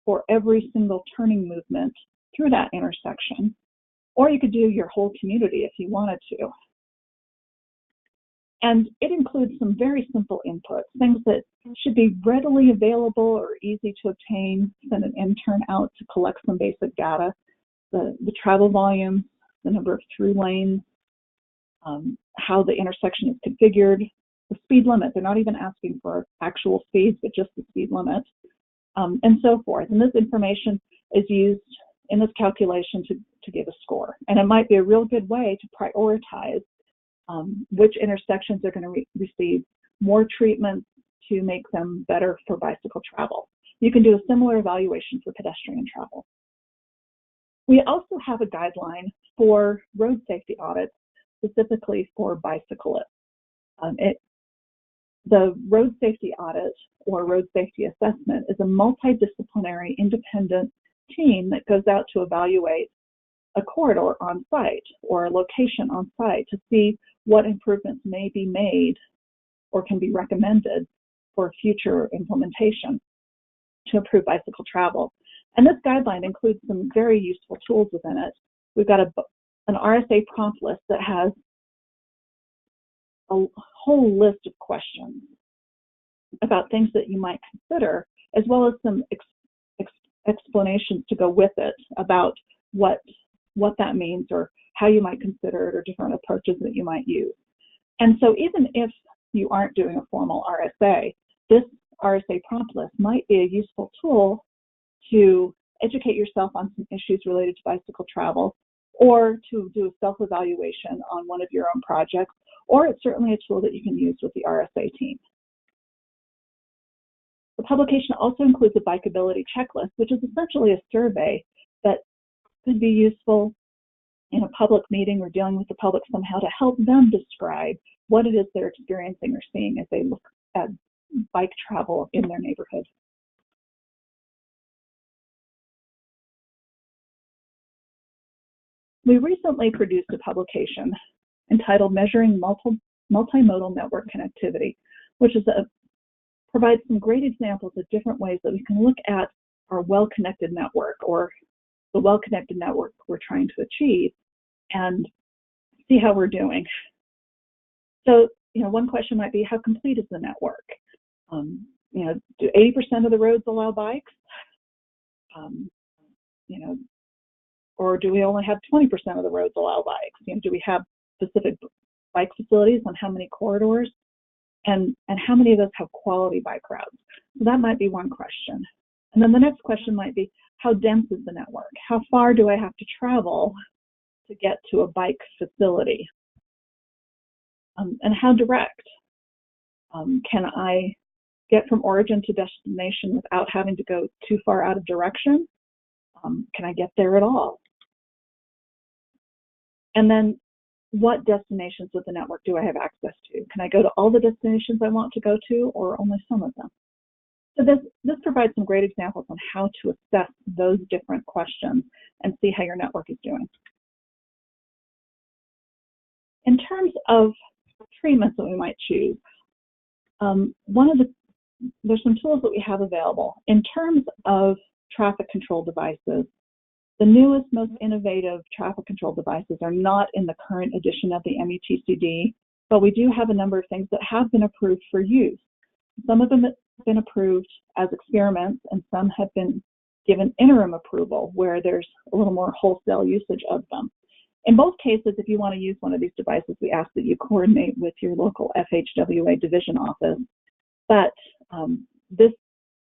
for every single turning movement through that intersection, or you could do your whole community if you wanted to. And it includes some very simple inputs, things that should be readily available or easy to obtain. Send an intern out to collect some basic data, the travel volume, the number of through lanes, how the intersection is configured, the speed limit. They're not even asking for actual speeds, but just the speed limit, and so forth. And this information is used in this calculation to give a score. And it might be a real good way to prioritize which intersections are going to receive more treatment to make them better for bicycle travel. You can do a similar evaluation for pedestrian travel. We also have a guideline for road safety audits, specifically for bicyclists. The road safety audit or road safety assessment is a multidisciplinary independent team that goes out to evaluate a corridor on site or a location on site to see what improvements may be made or can be recommended for future implementation to improve bicycle travel. And this guideline includes some very useful tools within it. We've got an RSA Prompt List that has a whole list of questions about things that you might consider, as well as some explanations to go with it about what that means or how you might consider it or different approaches that you might use. And so even if you aren't doing a formal RSA, this RSA Prompt List might be a useful tool to educate yourself on some issues related to bicycle travel, or to do a self-evaluation on one of your own projects, or it's certainly a tool that you can use with the RSA team. The publication also includes a Bikeability Checklist, which is essentially a survey that could be useful in a public meeting or dealing with the public somehow to help them describe what it is they're experiencing or seeing as they look at bike travel in their neighborhood. We recently produced a publication entitled Measuring Multimodal Network Connectivity, which provides some great examples of different ways that we can look at our well-connected network or the well-connected network we're trying to achieve and see how we're doing. So, one question might be, how complete is the network? Do 80% of the roads allow bikes? Or do we only have 20% of the roads allow bikes? Do we have specific bike facilities on how many corridors? And how many of those have quality bike routes? So that might be one question. And then the next question might be, how dense is the network? How far do I have to travel to get to a bike facility? And how direct? Can I get from origin to destination without having to go too far out of direction? Can I get there at all? And then what destinations with the network do I have access to? Can I go to all the destinations I want to go to, or only some of them? So this provides some great examples on how to assess those different questions and see how your network is doing. In terms of treatments that we might choose, there's some tools that we have available. In terms of traffic control devices, the newest, most innovative traffic control devices are not in the current edition of the MUTCD, but we do have a number of things that have been approved for use. Some of them have been approved as experiments, and some have been given interim approval where there's a little more wholesale usage of them. In both cases, if you want to use one of these devices, we ask that you coordinate with your local FHWA division office. But this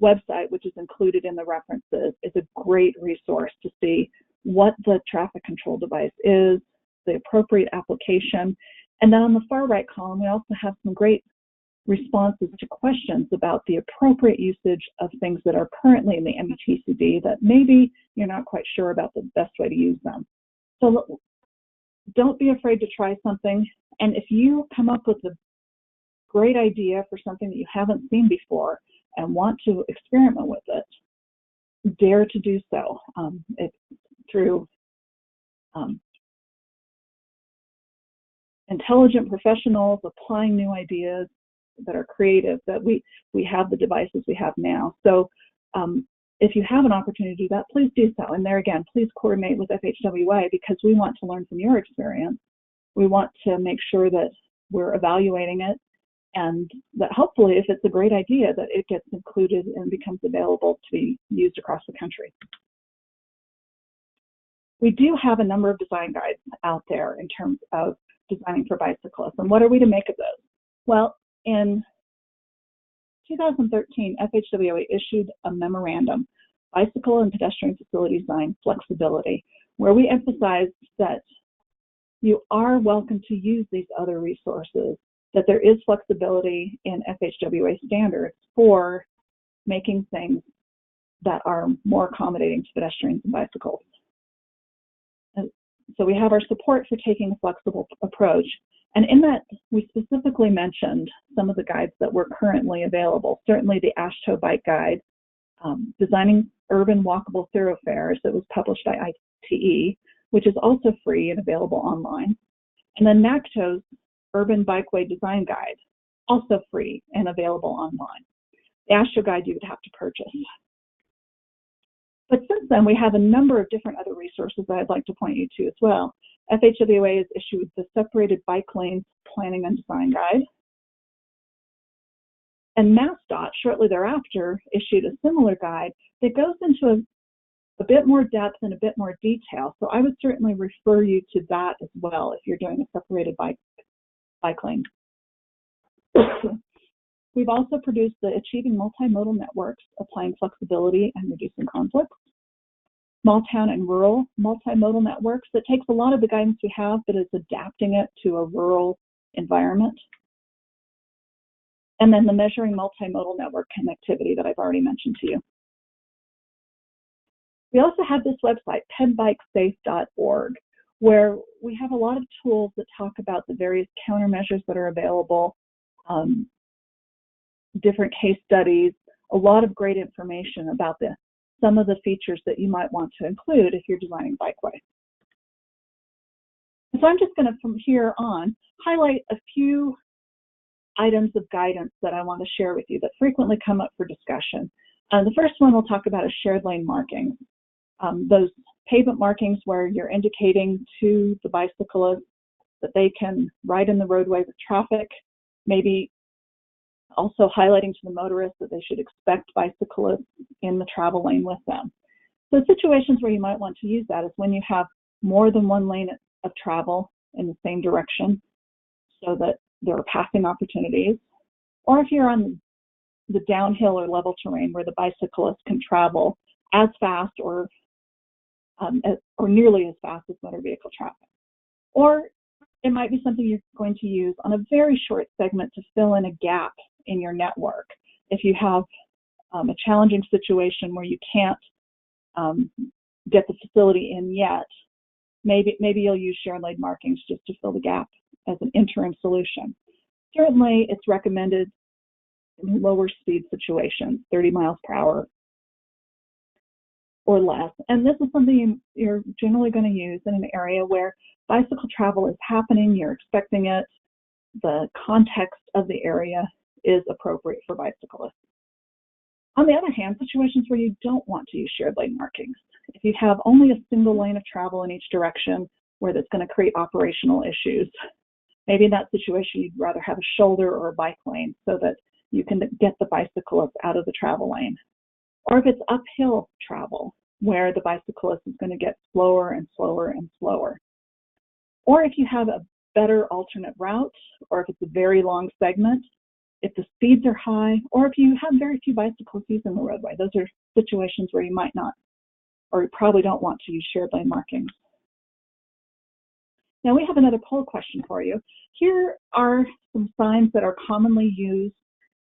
website, which is included in the references, is a great resource to see what the traffic control device is, the appropriate application. And then on the far right column, we also have some great responses to questions about the appropriate usage of things that are currently in the MUTCD that maybe you're not quite sure about the best way to use them. So don't be afraid to try something. And if you come up with a great idea for something that you haven't seen before and want to experiment with it, dare to do so through intelligent professionals applying new ideas that are creative, that we have the devices we have now. So if you have an opportunity to do that, please do so. And there again, please coordinate with FHWA because we want to learn from your experience. We want to make sure that we're evaluating it and that hopefully if it's a great idea that it gets included and becomes available to be used across the country. We do have a number of design guides out there in terms of designing for bicyclists. And what are we to make of those? Well, in 2013, FHWA issued a memorandum, Bicycle and Pedestrian Facility Design Flexibility, where we emphasized that you are welcome to use these other resources, that there is flexibility in FHWA standards for making things that are more accommodating to pedestrians and bicycles. And so we have our support for taking a flexible approach. And in that, we specifically mentioned some of the guides that were currently available. Certainly the AASHTO Bike Guide, Designing Urban Walkable Thoroughfares, that was published by ITE, which is also free and available online. And then NACTO's Urban Bikeway Design Guide, also free and available online. The AASHTO Guide you would have to purchase. But since then, we have a number of different other resources that I'd like to point you to as well. FHWA has issued the Separated Bike Lanes Planning and Design Guide. And MassDOT, shortly thereafter, issued a similar guide that goes into a bit more depth and a bit more detail. So I would certainly refer you to that as well if you're doing a separated bike lane. We've also produced the Achieving Multimodal Networks, Applying Flexibility and Reducing Conflicts. Small town and rural multimodal networks that takes a lot of the guidance we have, but is adapting it to a rural environment. And then the Measuring Multimodal Network Connectivity that I've already mentioned to you. We also have this website, pedbikesafe.org, where we have a lot of tools that talk about the various countermeasures that are available, different case studies, a lot of great information about some of the features that you might want to include if you're designing bikeway. So I'm just going to, from here on, highlight a few items of guidance that I want to share with you that frequently come up for discussion. The first one we'll talk about is shared lane markings. Those pavement markings where you're indicating to the bicyclist that they can ride in the roadway with traffic, maybe also highlighting to the motorist that they should expect bicyclists in the travel lane with them. So situations where you might want to use that is when you have more than one lane of travel in the same direction so that there are passing opportunities, or if you're on the downhill or level terrain where the bicyclist can travel as fast or nearly as fast as motor vehicle traffic. Or it might be something you're going to use on a very short segment to fill in a gap in your network. If you have a challenging situation where you can't get the facility in yet, maybe you'll use shared lane markings just to fill the gap as an interim solution. Certainly, it's recommended in lower speed situations, 30 miles per hour or less. And this is something you're generally going to use in an area where bicycle travel is happening, you're expecting it, the context of the area is appropriate for bicyclists. On the other hand, situations where you don't want to use shared lane markings, if you have only a single lane of travel in each direction where that's going to create operational issues, maybe in that situation you'd rather have a shoulder or a bike lane so that you can get the bicyclist out of the travel lane. Or if it's uphill travel where the bicyclist is going to get slower and slower and slower. Or if you have a better alternate route, or if it's a very long segment, if the speeds are high, or if you have very few bicyclists using the roadway. Those are situations where you might not, or you probably don't want to use shared lane markings. Now we have another poll question for you. Here are some signs that are commonly used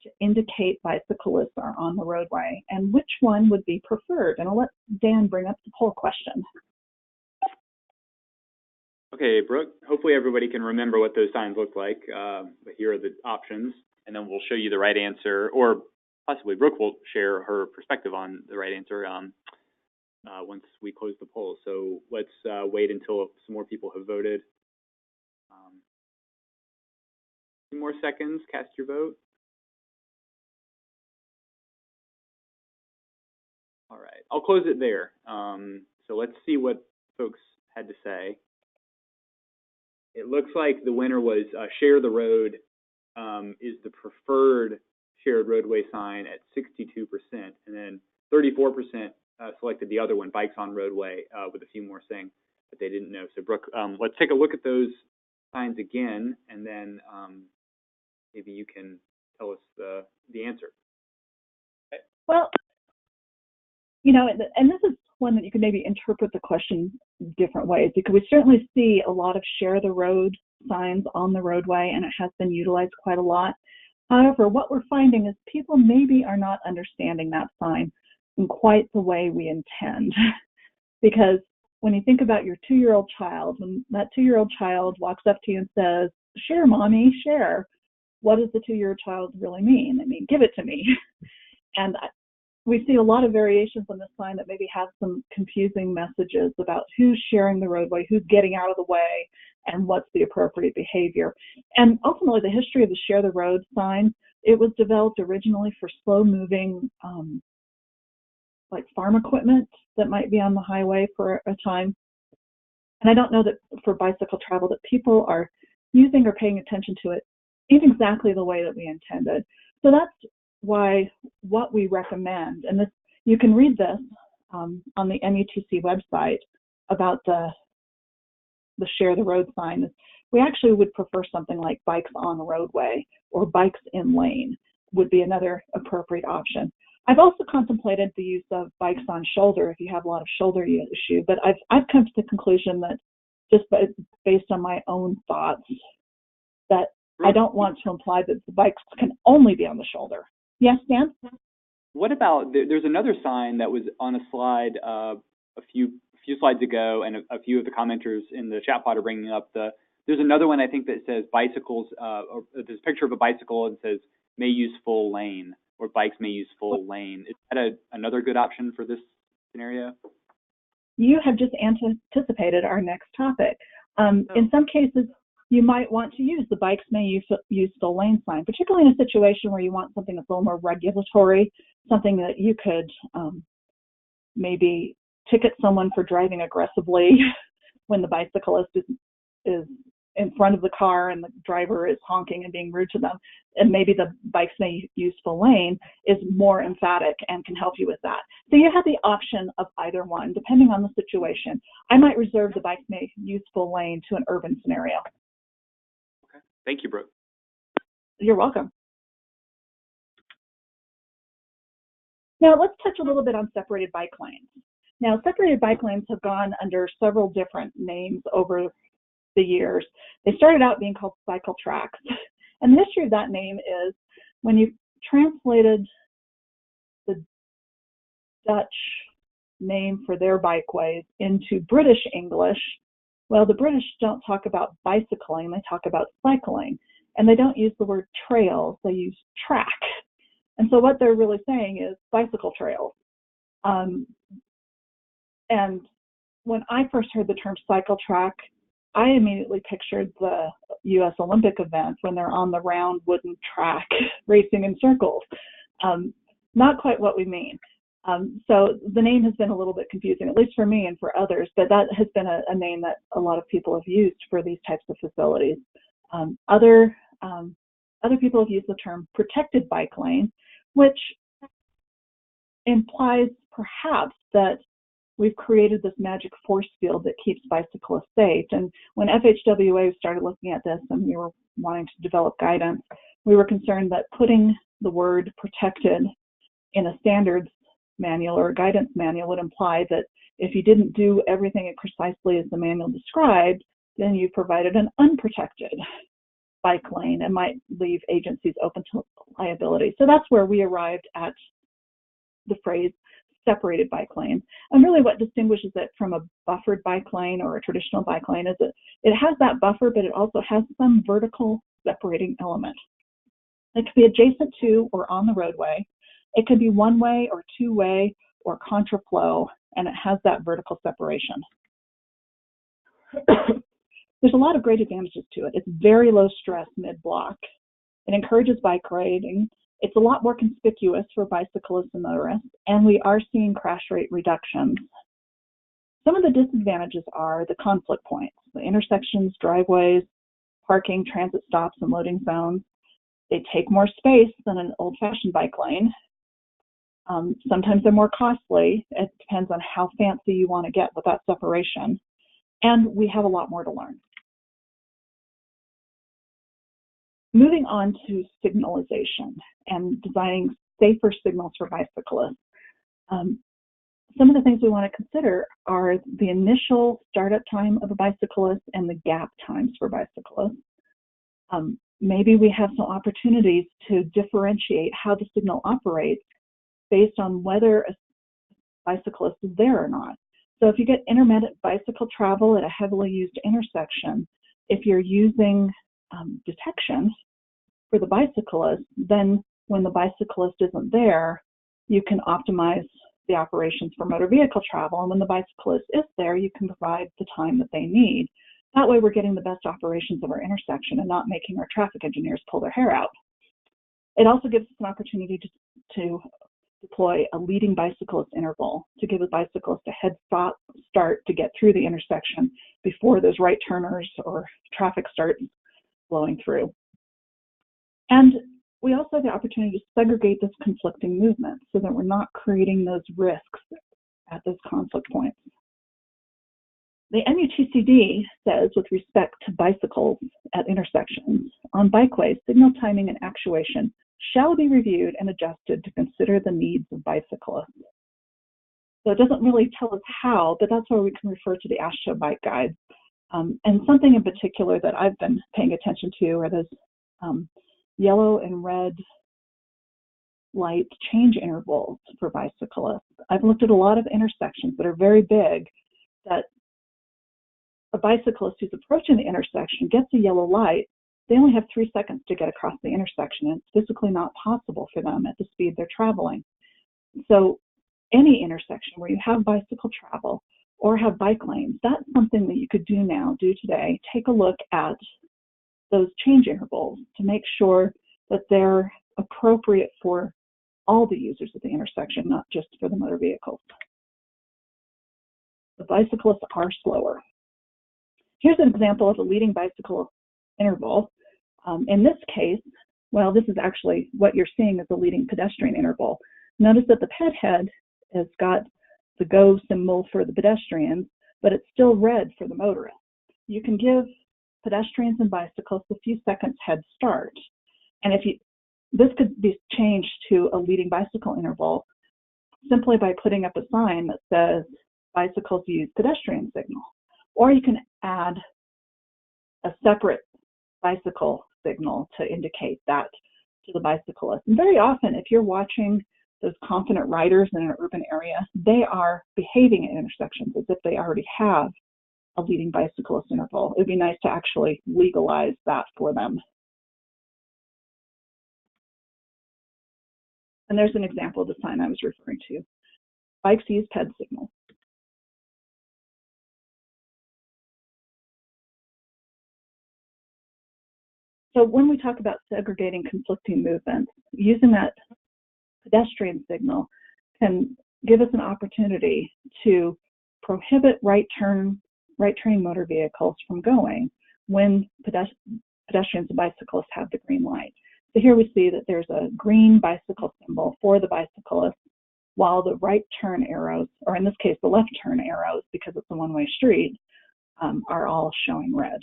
to indicate bicyclists are on the roadway, and which one would be preferred? And I'll let Dan bring up the poll question. Okay, Brooke, hopefully everybody can remember what those signs look like, but here are the options, and then we'll show you the right answer, or possibly Brooke will share her perspective on the right answer once we close the poll. So let's wait until some more people have voted. more seconds. Cast your vote. All right, I'll close it there. So let's see what folks had to say. It looks like the winner was Share the Road is the preferred shared roadway sign at 62%, and then 34% selected the other one, Bikes on Roadway, with a few more saying that they didn't know. So Brooke, let's take a look at those signs again, and then maybe you can tell us the answer. Okay. Well, you know, and this is one that you can maybe interpret the question different ways, because we certainly see a lot of share the road signs on the roadway, and it has been utilized quite a lot. However, what we're finding is people maybe are not understanding that sign in quite the way we intend. Because when you think about your 2-year-old child, when that 2-year-old child walks up to you and says, "Share, mommy, share," what does the 2-year-old child really mean? I mean, give it to me. And we see a lot of variations on this sign that maybe have some confusing messages about who's sharing the roadway, who's getting out of the way, and what's the appropriate behavior. And ultimately, the history of the Share the Road sign, it was developed originally for slow-moving, like farm equipment that might be on the highway for a time. And I don't know that for bicycle travel that people are using or paying attention to it in exactly the way that we intended. So that's why what we recommend, and this you can read this on the MUTC website about the Share the Road sign. We actually would prefer something like Bikes on Roadway or Bikes in Lane would be another appropriate option. I've also contemplated the use of Bikes on Shoulder if you have a lot of shoulder issue, but I've come to the conclusion that just based on my own thoughts that I don't want to imply that the bikes can only be on the shoulder. Yes, Dan? What about, there's another sign that was on a slide a few slides ago, and a few of the commenters in the chat pod are bringing up there's another one I think that says bicycles, or there's a picture of a bicycle and says may use full lane, or bikes may use full lane. Is that another good option for this scenario? You have just anticipated our next topic. In some cases, you might want to use the Bikes may use full lane sign, particularly in a situation where you want something that's a little more regulatory, something that you could maybe ticket someone for driving aggressively when the bicyclist is in front of the car and the driver is honking and being rude to them. And maybe the Bikes may use full lane is more emphatic and can help you with that. So you have the option of either one, depending on the situation. I might reserve the Bikes may use full lane to an urban scenario. Okay. Thank you, Brooke. You're welcome. Now let's touch a little bit on separated bike lanes. Now, separated bike lanes have gone under several different names over the years. They started out being called cycle tracks. And the history of that name is when you translated the Dutch name for their bikeways into British English, well, the British don't talk about bicycling, they talk about cycling. And they don't use the word trails, they use track. And so what they're really saying is bicycle trails. And when I first heard the term cycle track, I immediately pictured the U.S. Olympic event when they're on the round wooden track racing in circles. Not quite what we mean. So the name has been a little bit confusing, at least for me and for others, but that has been a name that a lot of people have used for these types of facilities. Other people have used the term protected bike lane, which implies perhaps that we've created this magic force field that keeps bicyclists safe. And when FHWA started looking at this and we were wanting to develop guidance, we were concerned that putting the word protected in a standards manual or a guidance manual would imply that if you didn't do everything precisely as the manual described, then you provided an unprotected bike lane and might leave agencies open to liability. So that's where we arrived at the phrase separated bike lane. And really what distinguishes it from a buffered bike lane or a traditional bike lane is that it has that buffer, but it also has some vertical separating element. It could be adjacent to or on the roadway. It could be one-way or two-way or contraflow, and it has that vertical separation. There's a lot of great advantages to it. It's very low stress mid-block. It encourages bike riding. It's a lot more conspicuous for bicyclists and motorists, and we are seeing crash rate reductions. Some of the disadvantages are the conflict points, the intersections, driveways, parking, transit stops, and loading zones. They take more space than an old-fashioned bike lane. Sometimes they're more costly. It depends on how fancy you want to get with that separation. And we have a lot more to learn. Moving on to signalization and designing safer signals for bicyclists. Some of the things we want to consider are the initial startup time of a bicyclist and the gap times for bicyclists. Maybe we have some opportunities to differentiate how the signal operates based on whether a bicyclist is there or not. So if you get intermittent bicycle travel at a heavily used intersection, if you're using detection for the bicyclist, then when the bicyclist isn't there, you can optimize the operations for motor vehicle travel. And when the bicyclist is there, you can provide the time that they need. That way we're getting the best operations of our intersection and not making our traffic engineers pull their hair out. It also gives us an opportunity to deploy a leading bicyclist interval to give a bicyclist a head start to get through the intersection before those right turners or traffic starts flowing through. And we also have the opportunity to segregate this conflicting movement so that we're not creating those risks at those conflict points. The MUTCD says, with respect to bicycles at intersections, on bikeways, signal timing and actuation shall be reviewed and adjusted to consider the needs of bicyclists. So it doesn't really tell us how, but that's where we can refer to the AASHTO bike guide. And something in particular that I've been paying attention to are those yellow and red light change intervals for bicyclists. I've looked at a lot of intersections that are very big that a bicyclist who's approaching the intersection gets a yellow light. They only have 3 seconds to get across the intersection, and it's physically not possible for them at the speed they're traveling. So any intersection where you have bicycle travel or have bike lanes, that's something that you could do today. Take a look at those change intervals to make sure that they're appropriate for all the users of the intersection, not just for the motor vehicles. The bicyclists are slower. Here's an example of a leading bicycle interval. In this case, well, this is actually what you're seeing as a leading pedestrian interval. Notice that the ped head has got the go symbol for the pedestrians, but it's still red for the motorists. You can give pedestrians and bicyclists a few seconds head start. And this could be changed to a leading bicycle interval simply by putting up a sign that says bicycles use pedestrian signal. Or you can add a separate bicycle signal to indicate that to the bicyclist. And very often, if you're watching those confident riders in an urban area, they are behaving at intersections as if they already have a leading bicyclist interval. It would be nice to actually legalize that for them. And there's an example of the sign I was referring to. Bikes use ped signal. So when we talk about segregating conflicting movements, using that pedestrian signal can give us an opportunity to prohibit right-turning motor vehicles from going when pedestrians and bicyclists have the green light. So here we see that there's a green bicycle symbol for the bicyclist, while the right turn arrows, or in this case the left turn arrows, because it's a one-way street, are all showing red.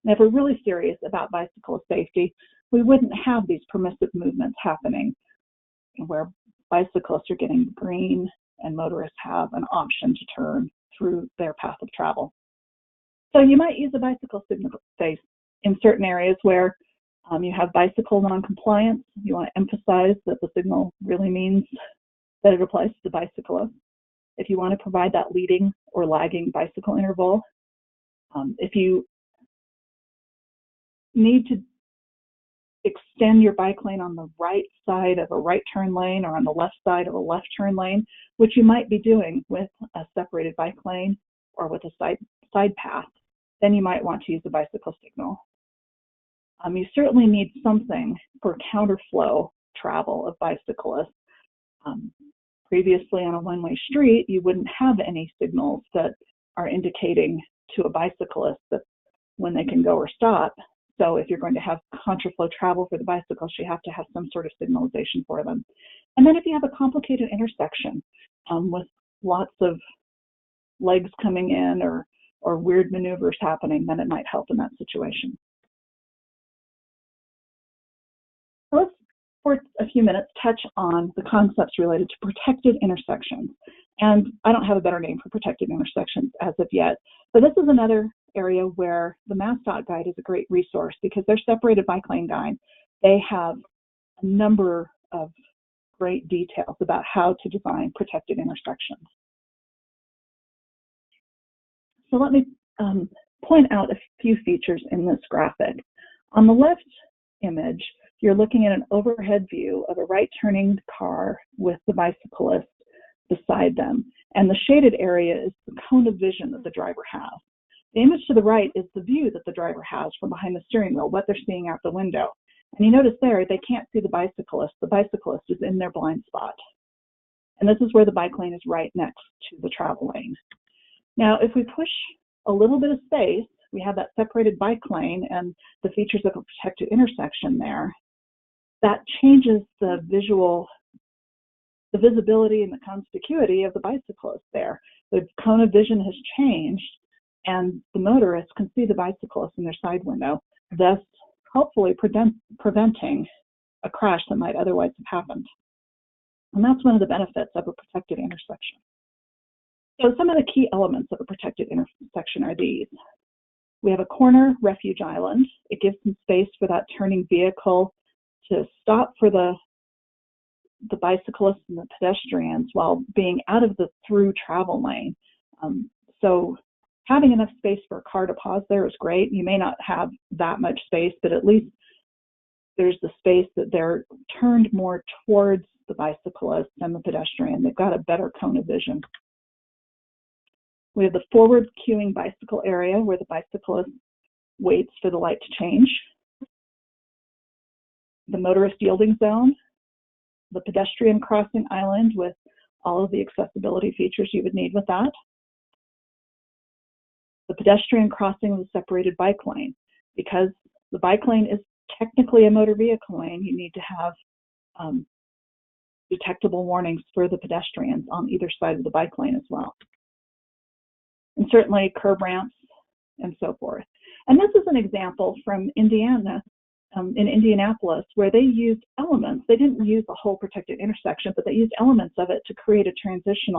And if we're really serious about bicyclist safety, we wouldn't have these permissive movements happening where bicyclists are getting green and motorists have an option to turn through their path of travel. So you might use a bicycle signal face in certain areas where you have bicycle non-compliance. You want to emphasize that the signal really means that it applies to the bicyclist. If you want to provide that leading or lagging bicycle interval, if you need to extend your bike lane on the right side of a right turn lane or on the left side of a left turn lane, which you might be doing with a separated bike lane or with a side path, then you might want to use a bicycle signal. You certainly need something for counterflow travel of bicyclists. Previously on a one-way street, you wouldn't have any signals that are indicating to a bicyclist that when they can go or stop. So if you're going to have contraflow travel for the bicyclists, you have to have some sort of signalization for them. And then if you have a complicated intersection with lots of legs coming in or weird maneuvers happening, then it might help in that situation. Let's, for a few minutes, touch on the concepts related to protected intersections. And I don't have a better name for protected intersections as of yet, but this is another area where the MassDOT guide is a great resource because they're separated bike lane guides. They have a number of great details about how to design protected intersections. So let me point out a few features in this graphic. On the left image, you're looking at an overhead view of a right-turning car with the bicyclist beside them. And the shaded area is the cone of vision that the driver has. The image to the right is the view that the driver has from behind the steering wheel, what they're seeing out the window. And you notice there, they can't see the bicyclist. The bicyclist is in their blind spot. And this is where the bike lane is right next to the travel lane. Now, if we push a little bit of space, we have that separated bike lane and the features of a protected intersection there. That changes the visibility and the conspicuity of the bicyclist there. The cone of vision has changed, and the motorists can see the bicyclist in their side window, thus hopefully preventing a crash that might otherwise have happened. And that's one of the benefits of a protected intersection. So some of the key elements of a protected intersection are these. We have a corner refuge island. It gives some space for that turning vehicle to stop for the bicyclists and the pedestrians while being out of the through travel lane. So having enough space for a car to pause there is great. You may not have that much space, but at least there's the space that they're turned more towards the bicyclist and the pedestrian. They've got a better cone of vision. We have the forward queuing bicycle area where the bicyclist waits for the light to change. The motorist yielding zone, the pedestrian crossing island with all of the accessibility features you would need with that. The pedestrian crossing of the separated bike lane. Because the bike lane is technically a motor vehicle lane, you need to have detectable warnings for the pedestrians on either side of the bike lane as well. And certainly curb ramps and so forth. And this is an example from Indiana, in Indianapolis, where they used elements. They didn't use the whole protected intersection, but they used elements of it to create a transition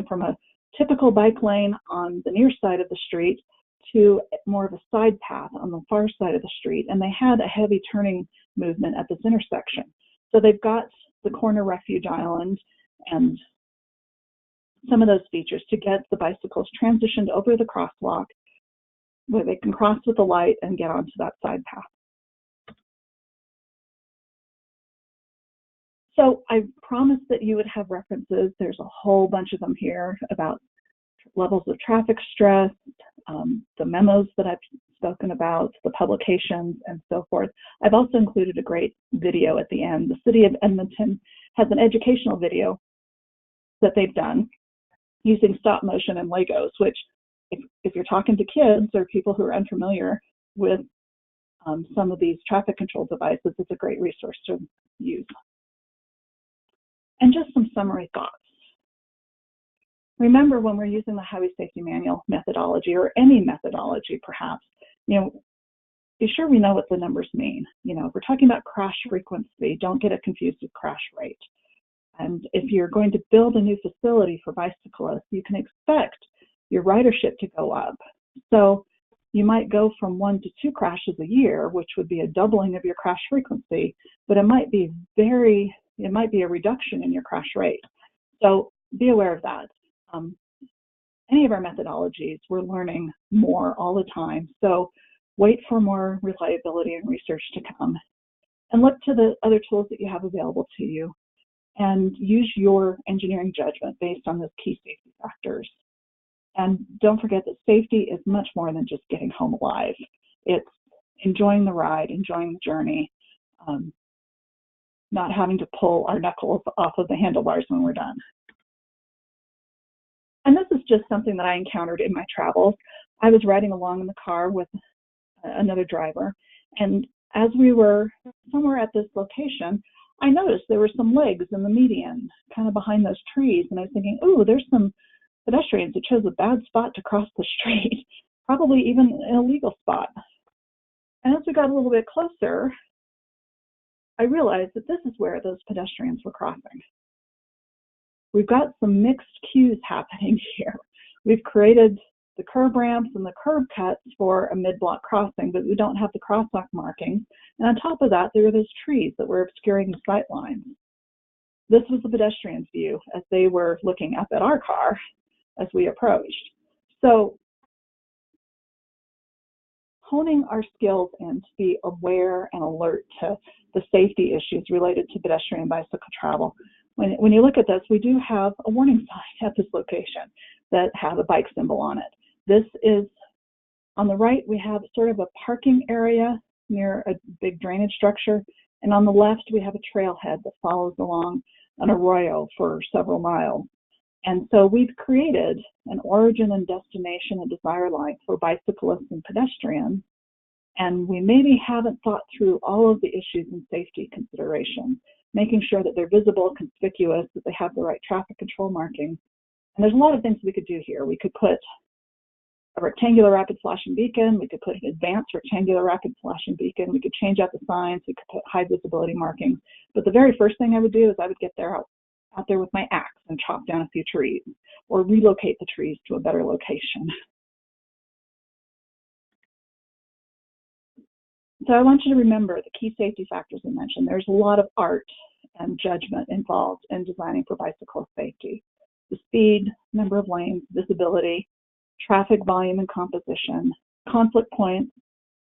from a typical bike lane on the near side of the street to more of a side path on the far side of the street. And they had a heavy turning movement at this intersection. So they've got the corner refuge island and some of those features to get the bicycles transitioned over the crosswalk where they can cross with the light and get onto that side path. So I promised that you would have references. There's a whole bunch of them here about levels of traffic stress, the memos that I've spoken about, the publications, and so forth. I've also included a great video at the end. The City of Edmonton has an educational video that they've done using stop motion and Legos, which if you're talking to kids or people who are unfamiliar with some of these traffic control devices, it's a great resource to use. And just some summary thoughts. Remember, when we're using the Highway Safety Manual methodology, or any methodology perhaps, be sure we know what the numbers mean. If we're talking about crash frequency, don't get it confused with crash rate. And if you're going to build a new facility for bicyclists, you can expect your ridership to go up. So you might go from 1 to 2 crashes a year, which would be a doubling of your crash frequency, but it might be a reduction in your crash rate. So be aware of that. Any of our methodologies, we're learning more all the time. So wait for more reliability and research to come. And look to the other tools that you have available to you and use your engineering judgment based on those key safety factors. And don't forget that safety is much more than just getting home alive. It's enjoying the ride, enjoying the journey, not having to pull our knuckles off of the handlebars when we're done. And this is just something that I encountered in my travels. I was riding along in the car with another driver, and as we were somewhere at this location, I noticed there were some legs in the median, kind of behind those trees, and I was thinking, ooh, there's some pedestrians who chose a bad spot to cross the street, probably even an illegal spot. And as we got a little bit closer, I realized that this is where those pedestrians were crossing. We've got some mixed cues happening here. We've created the curb ramps and the curb cuts for a mid-block crossing, but we don't have the crosswalk markings. And on top of that, there were those trees that were obscuring the sight lines. This was the pedestrian's view as they were looking up at our car as we approached. So honing our skills and to be aware and alert to the safety issues related to pedestrian and bicycle travel. When you look at this, we do have a warning sign at this location that has a bike symbol on it. This is, on the right, we have sort of a parking area near a big drainage structure, and on the left, we have a trailhead that follows along an arroyo for several miles. And so we've created an origin and destination and desire line for bicyclists and pedestrians, and we maybe haven't thought through all of the issues and safety considerations, making sure that they're visible, conspicuous, that they have the right traffic control markings. And there's a lot of things we could do here. We could put a rectangular rapid flashing beacon, we could put an advanced rectangular rapid flashing beacon, we could change out the signs, we could put high visibility markings. But the very first thing I would do is I would get out there with my axe and chop down a few trees, or relocate the trees to a better location. So I want you to remember the key safety factors I mentioned. There's a lot of art and judgment involved in designing for bicycle safety. The speed, number of lanes, visibility, traffic volume and composition, conflict points,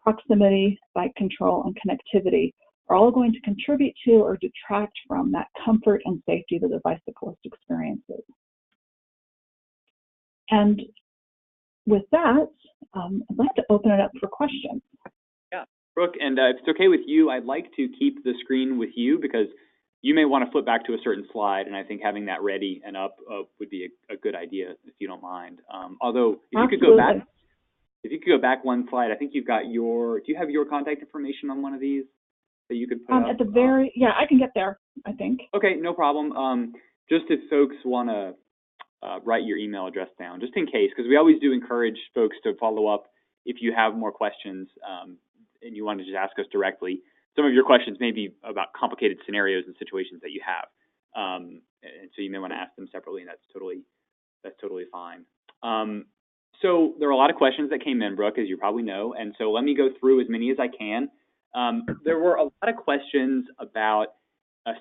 proximity, bike control, and connectivity are all going to contribute to or detract from that comfort and safety that the bicyclist experiences. And with that, I'd like to open it up for questions. Yeah, Brooke, and if it's okay with you, I'd like to keep the screen with you because you may want to flip back to a certain slide, and I think having that ready and up would be a good idea if you don't mind. Although, if you could go back one slide, I think you've got do you have your contact information on one of these that you could put up? At the very, yeah, I can get there, I think. Okay, no problem. Just if folks want to write your email address down, just in case, because we always do encourage folks to follow up if you have more questions and you want to just ask us directly. Some of your questions may be about complicated scenarios and situations that you have, and so you may want to ask them separately, and that's totally fine. So there are a lot of questions that came in, Brooke, as you probably know, and so let me go through as many as I can. There were a lot of questions about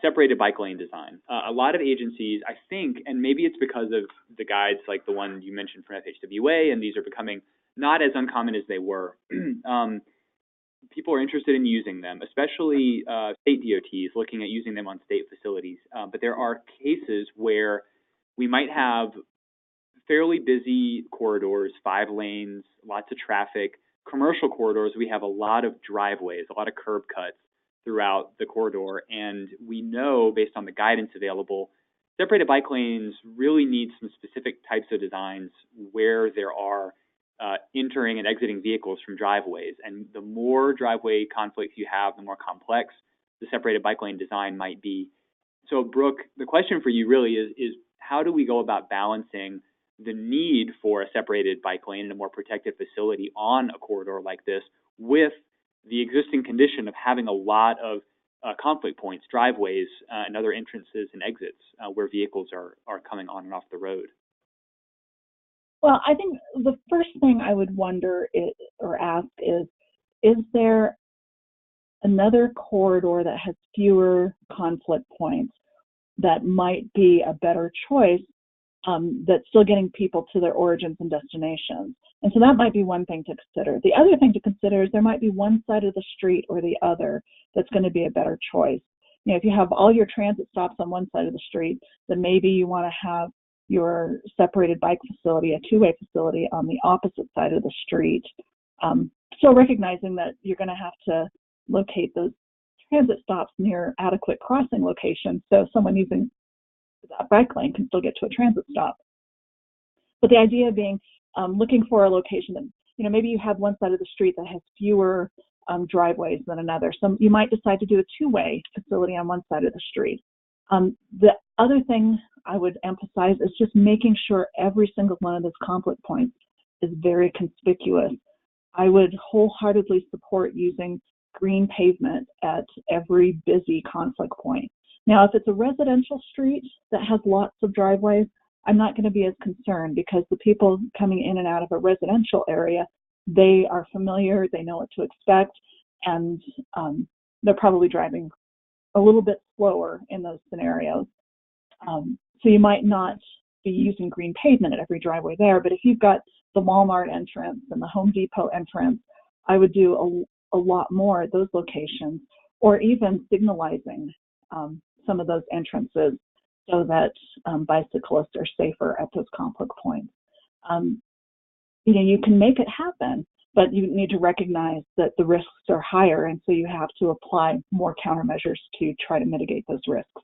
separated bike lane design. A lot of agencies, I think, and maybe it's because of the guides like the one you mentioned from FHWA, and these are becoming not as uncommon as they were. People are interested in using them, especially state DOTs looking at using them on state facilities. But there are cases where we might have fairly busy corridors, 5 lanes, lots of traffic. Commercial corridors, we have a lot of driveways, a lot of curb cuts throughout the corridor. And we know, based on the guidance available, separated bike lanes really need some specific types of designs where there are entering and exiting vehicles from driveways. And the more driveway conflicts you have, the more complex the separated bike lane design might be. So, Brooke, the question for you really is how do we go about balancing the need for a separated bike lane in a more protected facility on a corridor like this with the existing condition of having a lot of conflict points, driveways, and other entrances and exits where vehicles are coming on and off the road? Well, I think the first thing I would wonder or ask is there another corridor that has fewer conflict points that might be a better choice that's still getting people to their origins and destinations? And so that might be one thing to consider. The other thing to consider is there might be one side of the street or the other that's going to be a better choice. You know, if you have all your transit stops on one side of the street, then maybe you want to have your separated bike facility, a two-way facility on the opposite side of the street. still recognizing that you're going to have to locate those transit stops near adequate crossing locations so someone using that bike lane can still get to a transit stop. But the idea being looking for a location that, maybe you have one side of the street that has fewer driveways than another. So you might decide to do a two-way facility on one side of the street. The other thing I would emphasize is just making sure every single one of those conflict points is very conspicuous. I would wholeheartedly support using green pavement at every busy conflict point. Now, if it's a residential street that has lots of driveways, I'm not going to be as concerned because the people coming in and out of a residential area, they are familiar, they know what to expect, and they're probably driving a little bit slower in those scenarios. So you might not be using green pavement at every driveway there, but if you've got the Walmart entrance and the Home Depot entrance, I would do a lot more at those locations, or even signalizing some of those entrances so that bicyclists are safer at those conflict points. You can make it happen, but you need to recognize that the risks are higher, and so you have to apply more countermeasures to try to mitigate those risks.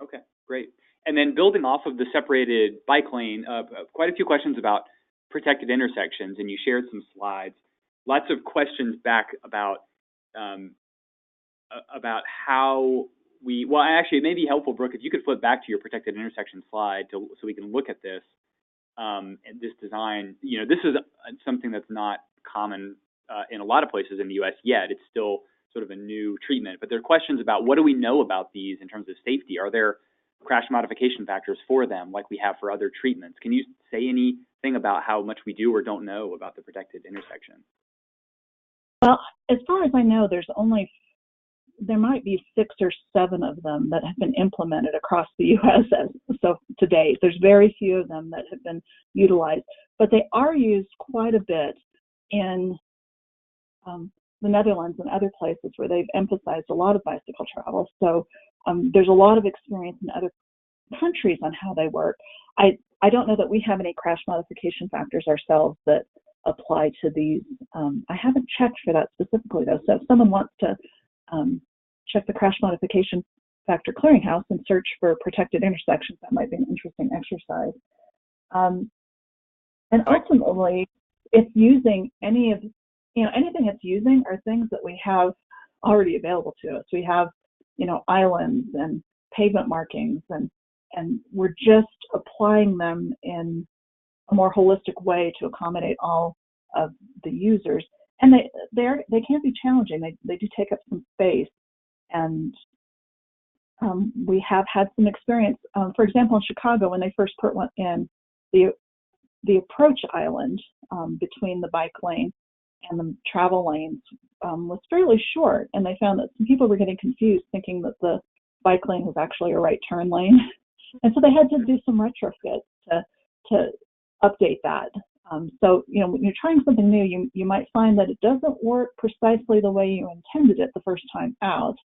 Okay, great. And then building off of the separated bike lane, quite a few questions about protected intersections, and you shared some slides. Lots of questions back about how actually, it may be helpful, Brooke, if you could flip back to your protected intersection slide so we can look at this. And this design, this is something that's not common in a lot of places in the U.S. yet. It's still sort of a new treatment. But there are questions about what do we know about these in terms of safety? Are there crash modification factors for them like we have for other treatments? Can you say anything about how much we do or don't know about the protected intersection? Well, as far as I know, there might be 6 or 7 of them that have been implemented across the U.S. So to date. There's very few of them that have been utilized, but they are used quite a bit in the Netherlands and other places where they've emphasized a lot of bicycle travel. So there's a lot of experience in other countries on how they work. I don't know that we have any crash modification factors ourselves that apply to these. I haven't checked for that specifically, though. So if someone wants to check the crash modification factor clearinghouse and search for protected intersections, that might be an interesting exercise. And ultimately, it's using anything it's using are things that we have already available to us. We have, islands and pavement markings, and we're just applying them in a more holistic way to accommodate all of the users. And they can be challenging. They do take up some space, and we have had some experience. For example, in Chicago, when they first put one in, the approach island between the bike lane and the travel lanes was fairly short, and they found that some people were getting confused, thinking that the bike lane was actually a right turn lane, and so they had to do some retrofits to update that. So, when you're trying something new, you might find that it doesn't work precisely the way you intended it the first time out.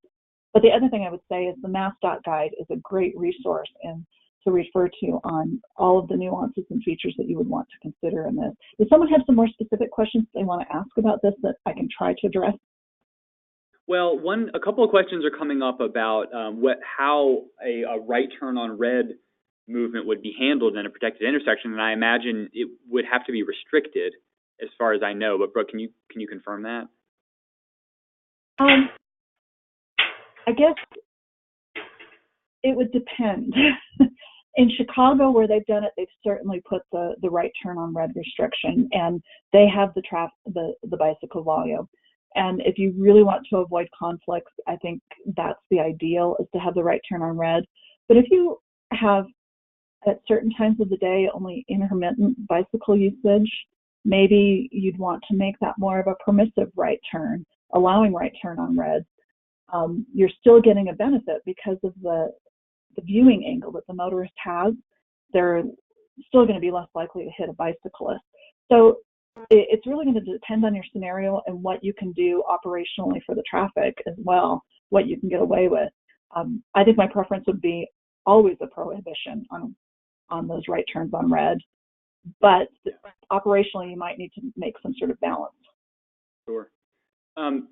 But the other thing I would say is the MassDOT guide is a great resource to refer to on all of the nuances and features that you would want to consider in this. Does someone have some more specific questions they want to ask about this that I can try to address? Well, a couple of questions are coming up about how a right turn on red movement would be handled in a protected intersection, and I imagine it would have to be restricted, as far as I know. But Brooke, can you confirm that? I guess it would depend. In Chicago, where they've done it, they've certainly put the right turn on red restriction, and they have the bicycle volume. And if you really want to avoid conflicts, I think that's the ideal, is to have the right turn on red. But if you have at certain times of the day only intermittent bicycle usage, maybe you'd want to make that more of a permissive right turn, allowing right turn on red. You're still getting a benefit because of the viewing angle that the motorist has. They're still going to be less likely to hit a bicyclist. So it's really going to depend on your scenario and what you can do operationally for the traffic as well, what you can get away with. I think my preference would be always a prohibition on those right turns on red. but operationally you might need to make some sort of balance. Sure.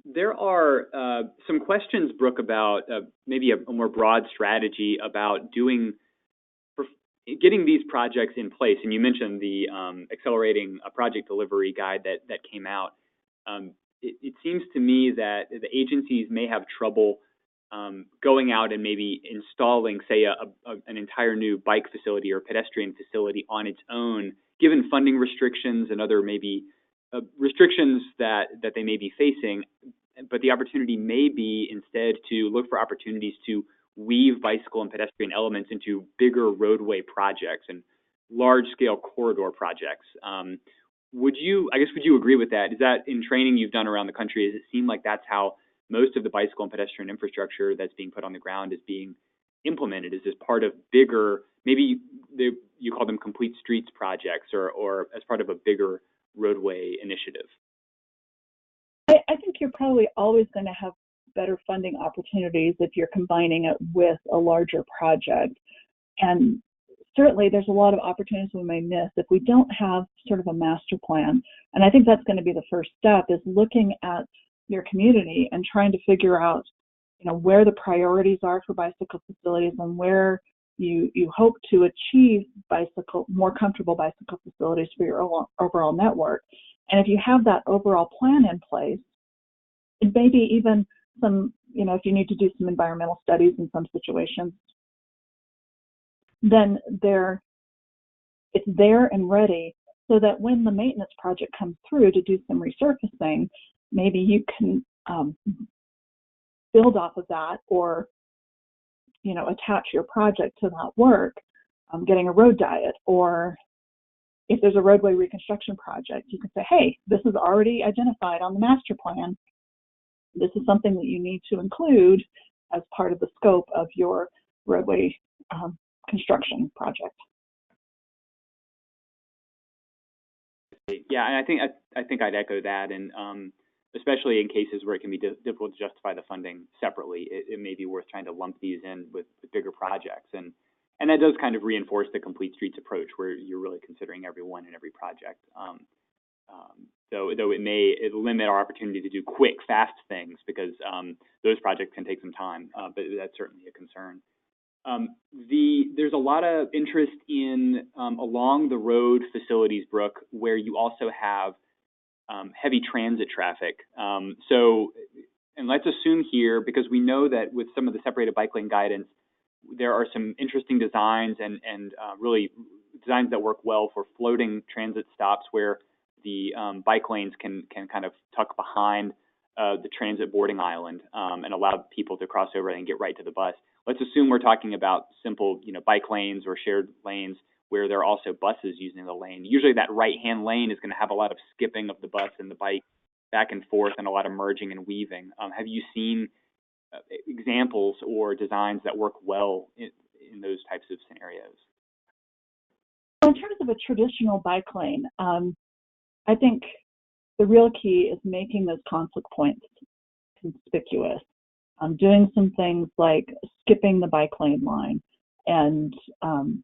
There are some questions, Brooke, about maybe a more broad strategy about getting these projects in place. And you mentioned the accelerating a project delivery guide that came out. It seems to me that the agencies may have trouble going out and maybe installing, say, an entire new bike facility or pedestrian facility on its own, given funding restrictions and other maybe restrictions that they may be facing. But the opportunity may be instead to look for opportunities to weave bicycle and pedestrian elements into bigger roadway projects and large-scale corridor projects. Would you agree with that? Is that in training you've done around the country? Does it seem like that's how most of the bicycle and pedestrian infrastructure that's being put on the ground is being implemented? Is this part of bigger, maybe you call them complete streets projects, or as part of a bigger roadway initiative? I think you're probably always going to have better funding opportunities if you're combining it with a larger project. And certainly there's a lot of opportunities we may miss if we don't have sort of a master plan. And I think that's going to be the first step, is looking at your community and trying to figure out, where the priorities are for bicycle facilities and where you hope to achieve more comfortable bicycle facilities for your overall network. And if you have that overall plan in place, and maybe even some, if you need to do some environmental studies in some situations, then it's there and ready, so that when the maintenance project comes through to do some resurfacing, maybe you can build off of that, or attach your project to that work, getting a road diet, or if there's a roadway reconstruction project, you can say, hey, this is already identified on the master plan. This is something that you need to include as part of the scope of your roadway construction project. Yeah, and I think I'd echo that, and especially in cases where it can be difficult to justify the funding separately, it may be worth trying to lump these in with bigger projects, and that does kind of reinforce the complete streets approach, where you're really considering everyone and every project. Though it may limit our opportunity to do quick, fast things, because those projects can take some time, but that's certainly a concern. There's a lot of interest in along the road facilities, Brooke, where you also have heavy transit traffic. And let's assume here, because we know that with some of the separated bike lane guidance, there are some interesting designs and really designs that work well for floating transit stops, where the bike lanes can kind of tuck behind the transit boarding island and allow people to cross over and get right to the bus. Let's assume we're talking about simple, bike lanes or shared lanes where there are also buses using the lane. Usually that right-hand lane is going to have a lot of skipping of the bus and the bike back and forth, and a lot of merging and weaving. Have you seen examples or designs that work well in those types of scenarios? In terms of a traditional bike lane, I think the real key is making those conflict points conspicuous. Doing some things like skipping the bike lane line, and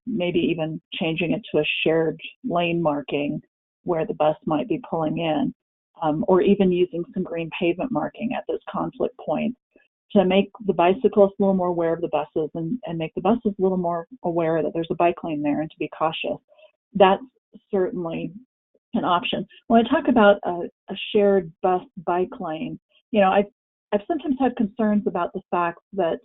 maybe even changing it to a shared lane marking where the bus might be pulling in, or even using some green pavement marking at those conflict points to make the bicyclists a little more aware of the buses, and make the buses a little more aware that there's a bike lane there and to be cautious. That's certainly an option. When I talk about a shared bike lane, I've sometimes had concerns about the fact that,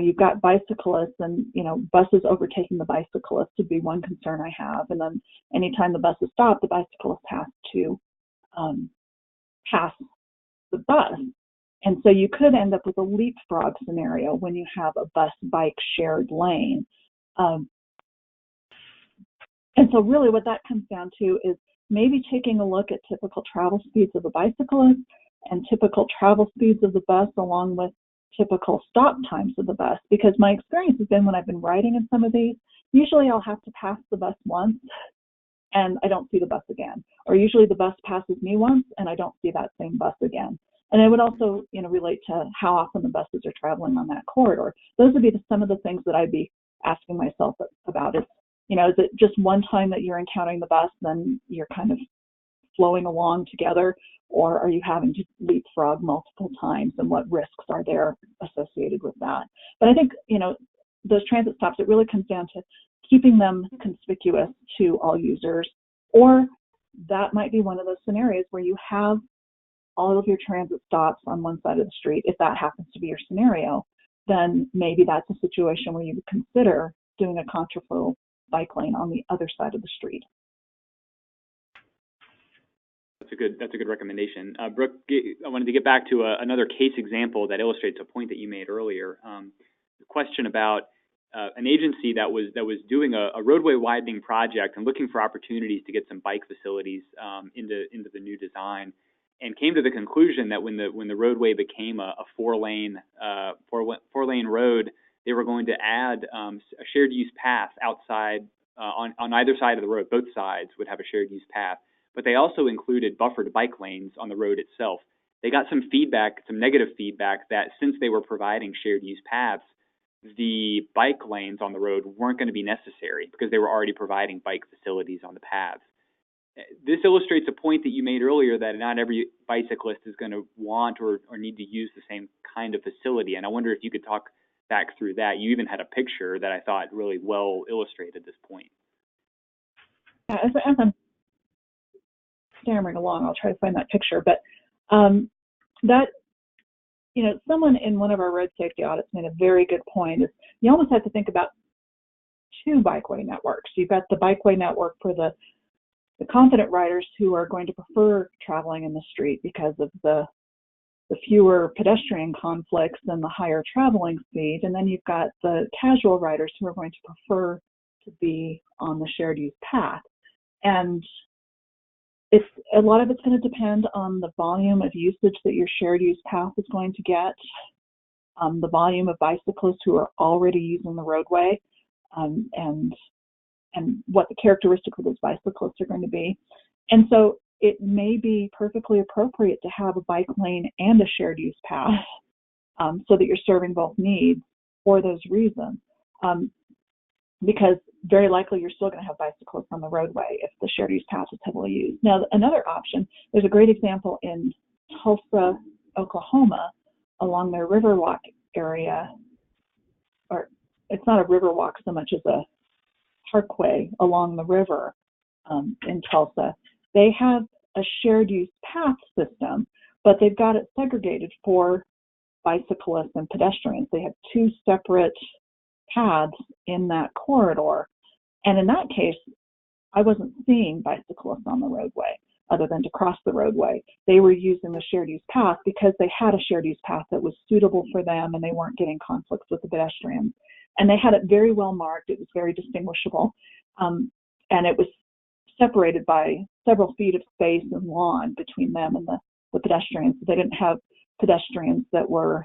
you've got bicyclists and, buses overtaking the bicyclists would be one concern I have. And then anytime the buses stop, the bicyclist has to pass the bus. And so you could end up with a leapfrog scenario when you have a bus-bike shared lane. And so really what that comes down to is maybe taking a look at typical travel speeds of the bicyclist and typical travel speeds of the bus, along with typical stop times of the bus. Because my experience has been, when I've been riding in some of these, usually I'll have to pass the bus once and I don't see the bus again. Or usually the bus passes me once and I don't see that same bus again. And it would also, relate to how often the buses are traveling on that corridor. Those would be some of the things that I'd be asking myself about. Is You know, is it just one time that you're encountering the bus, then you're kind of flowing along together, or are you having to leapfrog multiple times, and what risks are there associated with that? But I think, you know, those transit stops, it really comes down to keeping them conspicuous to all users, or that might be one of those scenarios where you have all of your transit stops on one side of the street. If that happens to be your scenario, then maybe that's a situation where you would consider doing a contraflow bike lane on the other side of the street. That's a good recommendation. Brooke, I wanted to get back to another case example that illustrates a point that you made earlier. The question about an agency that was doing a roadway widening project and looking for opportunities to get some bike facilities into the new design, and came to the conclusion that when the roadway became a four-lane road, they were going to add a shared use path outside on either side of the road. Both sides would have a shared use path, but they also included buffered bike lanes on the road itself. They got some feedback, some negative feedback, that since they were providing shared use paths, the bike lanes on the road weren't going to be necessary because they were already providing bike facilities on the paths. This illustrates a point that you made earlier, that not every bicyclist is going to want or need to use the same kind of facility. And I wonder if you could talk back through that. You even had a picture that I thought really well illustrated this point. Yeah, as I'm stammering along, I'll try to find that picture. But that, you know, someone in one of our road safety audits made a very good point. Is you almost have to think about two bikeway networks. You've got the bikeway network for the confident riders who are going to prefer traveling in the street because of the fewer pedestrian conflicts and the higher traveling speed. And then you've got the casual riders who are going to prefer to be on the shared use path. And a lot of it's going to depend on the volume of usage that your shared use path is going to get, the volume of bicyclists who are already using the roadway, and what the characteristics of those bicyclists are going to be. And so it may be perfectly appropriate to have a bike lane and a shared use path so that you're serving both needs for those reasons. Because very likely you're still going to have bicyclists on the roadway if the shared use path is heavily used. Now, another option, there's a great example in Tulsa, Oklahoma, along their Riverwalk area, or it's not a Riverwalk so much as a parkway along the river in Tulsa. They have a shared use path system, but they've got it segregated for bicyclists and pedestrians. They have two separate paths in that corridor. And in that case, I wasn't seeing bicyclists on the roadway other than to cross the roadway. They were using the shared use path because they had a shared use path that was suitable for them and they weren't getting conflicts with the pedestrians. And they had it very well marked. It was very distinguishable. And it was separated by several feet of space and lawn between them and the pedestrians. So they didn't have pedestrians that were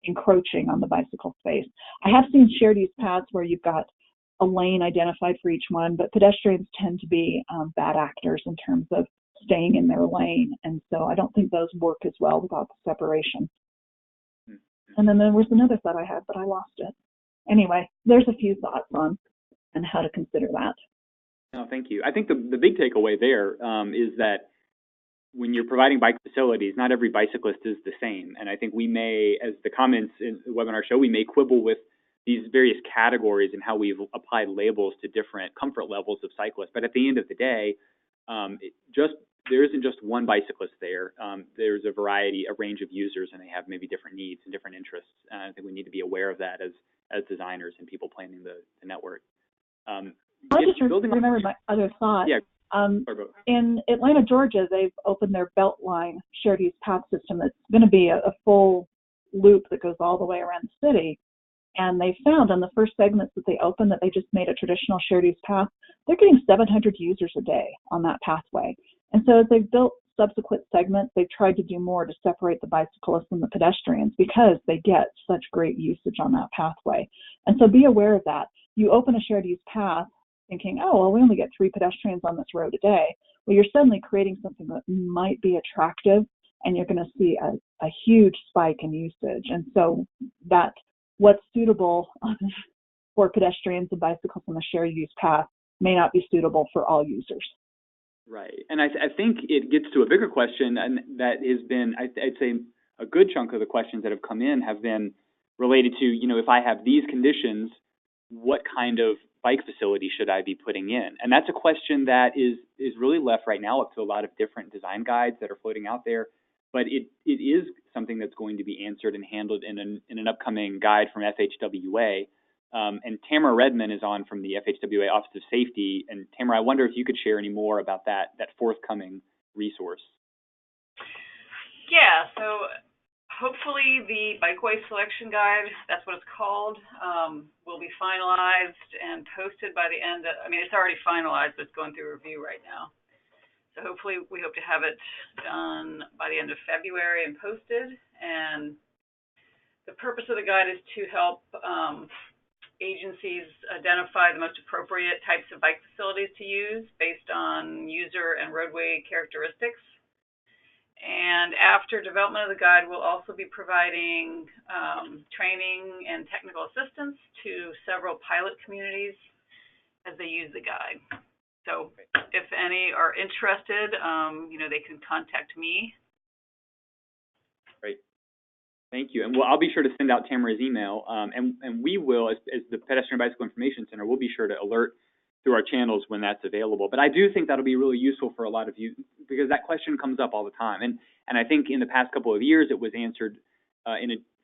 encroaching on the bicycle space. I have seen shared use paths where you've got a lane identified for each one, but pedestrians tend to be bad actors in terms of staying in their lane. And so I don't think those work as well without the separation. And then there was another thought I had, but I lost it. Anyway, there's a few thoughts on how to consider that. No, thank you. I think the big takeaway there is that when you're providing bike facilities, not every bicyclist is the same. And I think we may, as the comments in the webinar show, we may quibble with these various categories and how we've applied labels to different comfort levels of cyclists. But at the end of the day, there isn't just one bicyclist there. There's a variety, a range of users, and they have maybe different needs and different interests. I think we need to be aware of that as designers and people planning the network. I just remembered my other thought. Yeah. In Atlanta, Georgia, they've opened their Beltline shared use path system that's going to be a full loop that goes all the way around the city. And they found on the first segments that they opened that they just made a traditional shared use path. They're getting 700 users a day on that pathway. And so as they've built subsequent segments, they've tried to do more to separate the bicyclists and the pedestrians because they get such great usage on that pathway. And so be aware of that. You open a shared use path thinking, oh, well, we only get 3 pedestrians on this road a day. Well, you're suddenly creating something that might be attractive, and you're going to see a huge spike in usage. And so that what's suitable for pedestrians and bicycles on the shared use path may not be suitable for all users. Right, and I think it gets to a bigger question, and that has been, I'd say, a good chunk of the questions that have come in have been related to, if I have these conditions, what kind of bike facility should I be putting in? And that's a question that is really left right now up to a lot of different design guides that are floating out there. But it is something that's going to be answered and handled in an upcoming guide from FHWA. And Tamara Redman is on from the FHWA Office of Safety. And Tamara, I wonder if you could share any more about that forthcoming resource. Yeah, so hopefully the bikeway selection guide, that's what it's called, will be finalized and posted by the end of, it's already finalized, but it's going through review right now. So hopefully we hope to have it done by the end of February and posted. And the purpose of the guide is to help agencies identify the most appropriate types of bike facilities to use based on user and roadway characteristics. And after development of the guide, we'll also be providing training and technical assistance to several pilot communities as they use the guide. So if any are interested, they can contact me. Great. Thank you. And I'll be sure to send out Tamara's email. And we will, as the Pedestrian Bicycle Information Center, we'll be sure to alert through our channels when that's available. But I do think that'll be really useful for a lot of you because that question comes up all the time. And I think in the past couple of years it was answered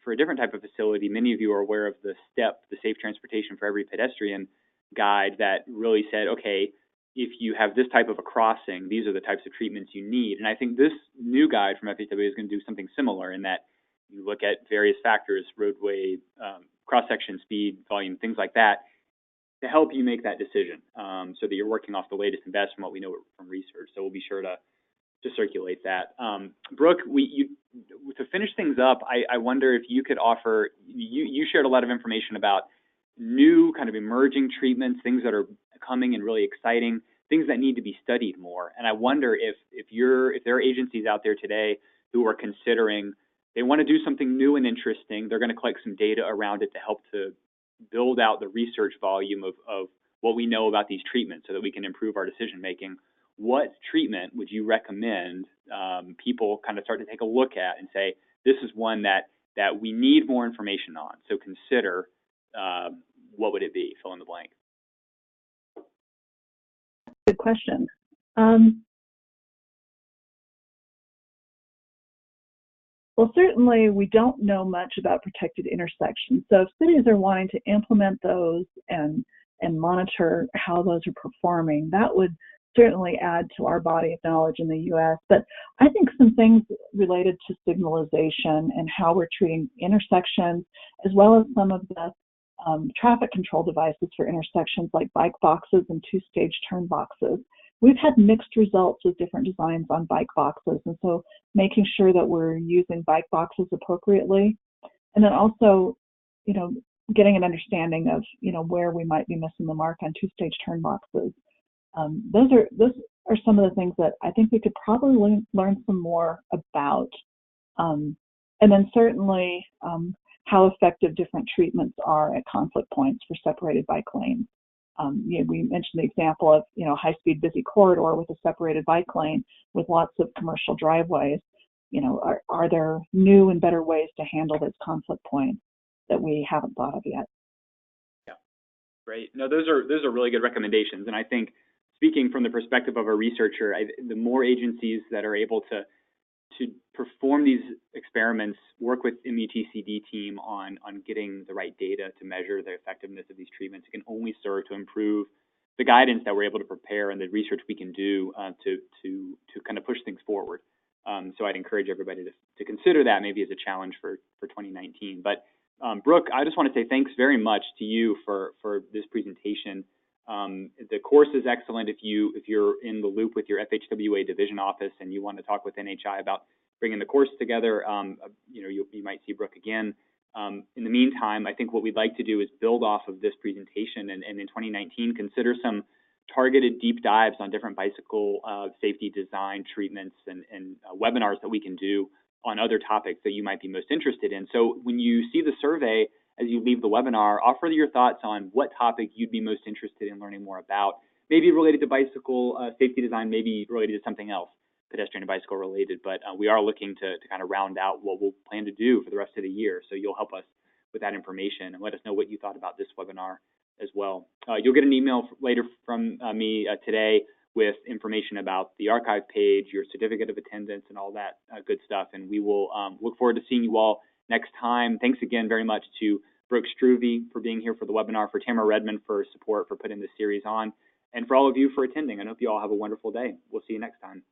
for a different type of facility. Many of you are aware of the STEP, the Safe Transportation for Every Pedestrian guide that really said, okay, if you have this type of a crossing, these are the types of treatments you need. And I think this new guide from FHWA is going to do something similar in that you look at various factors, roadway, cross-section, speed, volume, things like that, to help you make that decision so that you're working off the latest and best from what we know from research. So we'll be sure to circulate that. Brooke, to finish things up, I wonder if you could offer, you shared a lot of information about new kind of emerging treatments, things that are coming and really exciting, things that need to be studied more. And I wonder if there are agencies out there today who are considering, they want to do something new and interesting, they're going to collect some data around it to help to build out the research volume of what we know about these treatments so that we can improve our decision making. What treatment would you recommend people kind of start to take a look at and say, this is one that we need more information on, so consider what would it be? Fill in the blank. Good question. Well, certainly we don't know much about protected intersections. So if cities are wanting to implement those and monitor how those are performing, that would certainly add to our body of knowledge in the U.S. But I think some things related to signalization and how we're treating intersections, as well as some of the traffic control devices for intersections like bike boxes and two-stage turn boxes. We've had mixed results with different designs on bike boxes, and so making sure that we're using bike boxes appropriately, and then also, getting an understanding of, where we might be missing the mark on two-stage turn boxes. Those are some of the things that I think we could probably learn some more about, and then certainly how effective different treatments are at conflict points for separated bike lanes. We mentioned the example of, high-speed busy corridor with a separated bike lane with lots of commercial driveways. Are there new and better ways to handle those conflict points that we haven't thought of yet? Yeah, great. No, those are really good recommendations. And I think, speaking from the perspective of a researcher, the more agencies that are able to perform these experiments, work with MUTCD team on getting the right data to measure the effectiveness of these treatments, it can only serve to improve the guidance that we're able to prepare and the research we can do to kind of push things forward. So I'd encourage everybody to consider that maybe as a challenge for 2019. But Brooke, I just want to say thanks very much to you for this presentation. The course is excellent. If you're in the loop with your FHWA division office and you want to talk with NHI about bringing the course together, you might see Brooke again. In the meantime, I think what we'd like to do is build off of this presentation and in 2019 consider some targeted deep dives on different bicycle safety design treatments and webinars that we can do on other topics that you might be most interested in. So when you see the survey as you leave the webinar, offer your thoughts on what topic you'd be most interested in learning more about. maybe related to bicycle safety design, maybe related to something else, pedestrian and bicycle related. But we are looking to kind of round out what we'll plan to do for the rest of the year. So you'll help us with that information and let us know what you thought about this webinar as well. You'll get an email later from me today with information about the archive page, your certificate of attendance, and all that good stuff. And we will look forward to seeing you all next time. Thanks again very much to Brooke Struve for being here for the webinar, for Tamara Redmond for support for putting this series on, and for all of you for attending. I hope you all have a wonderful day. We'll see you next time.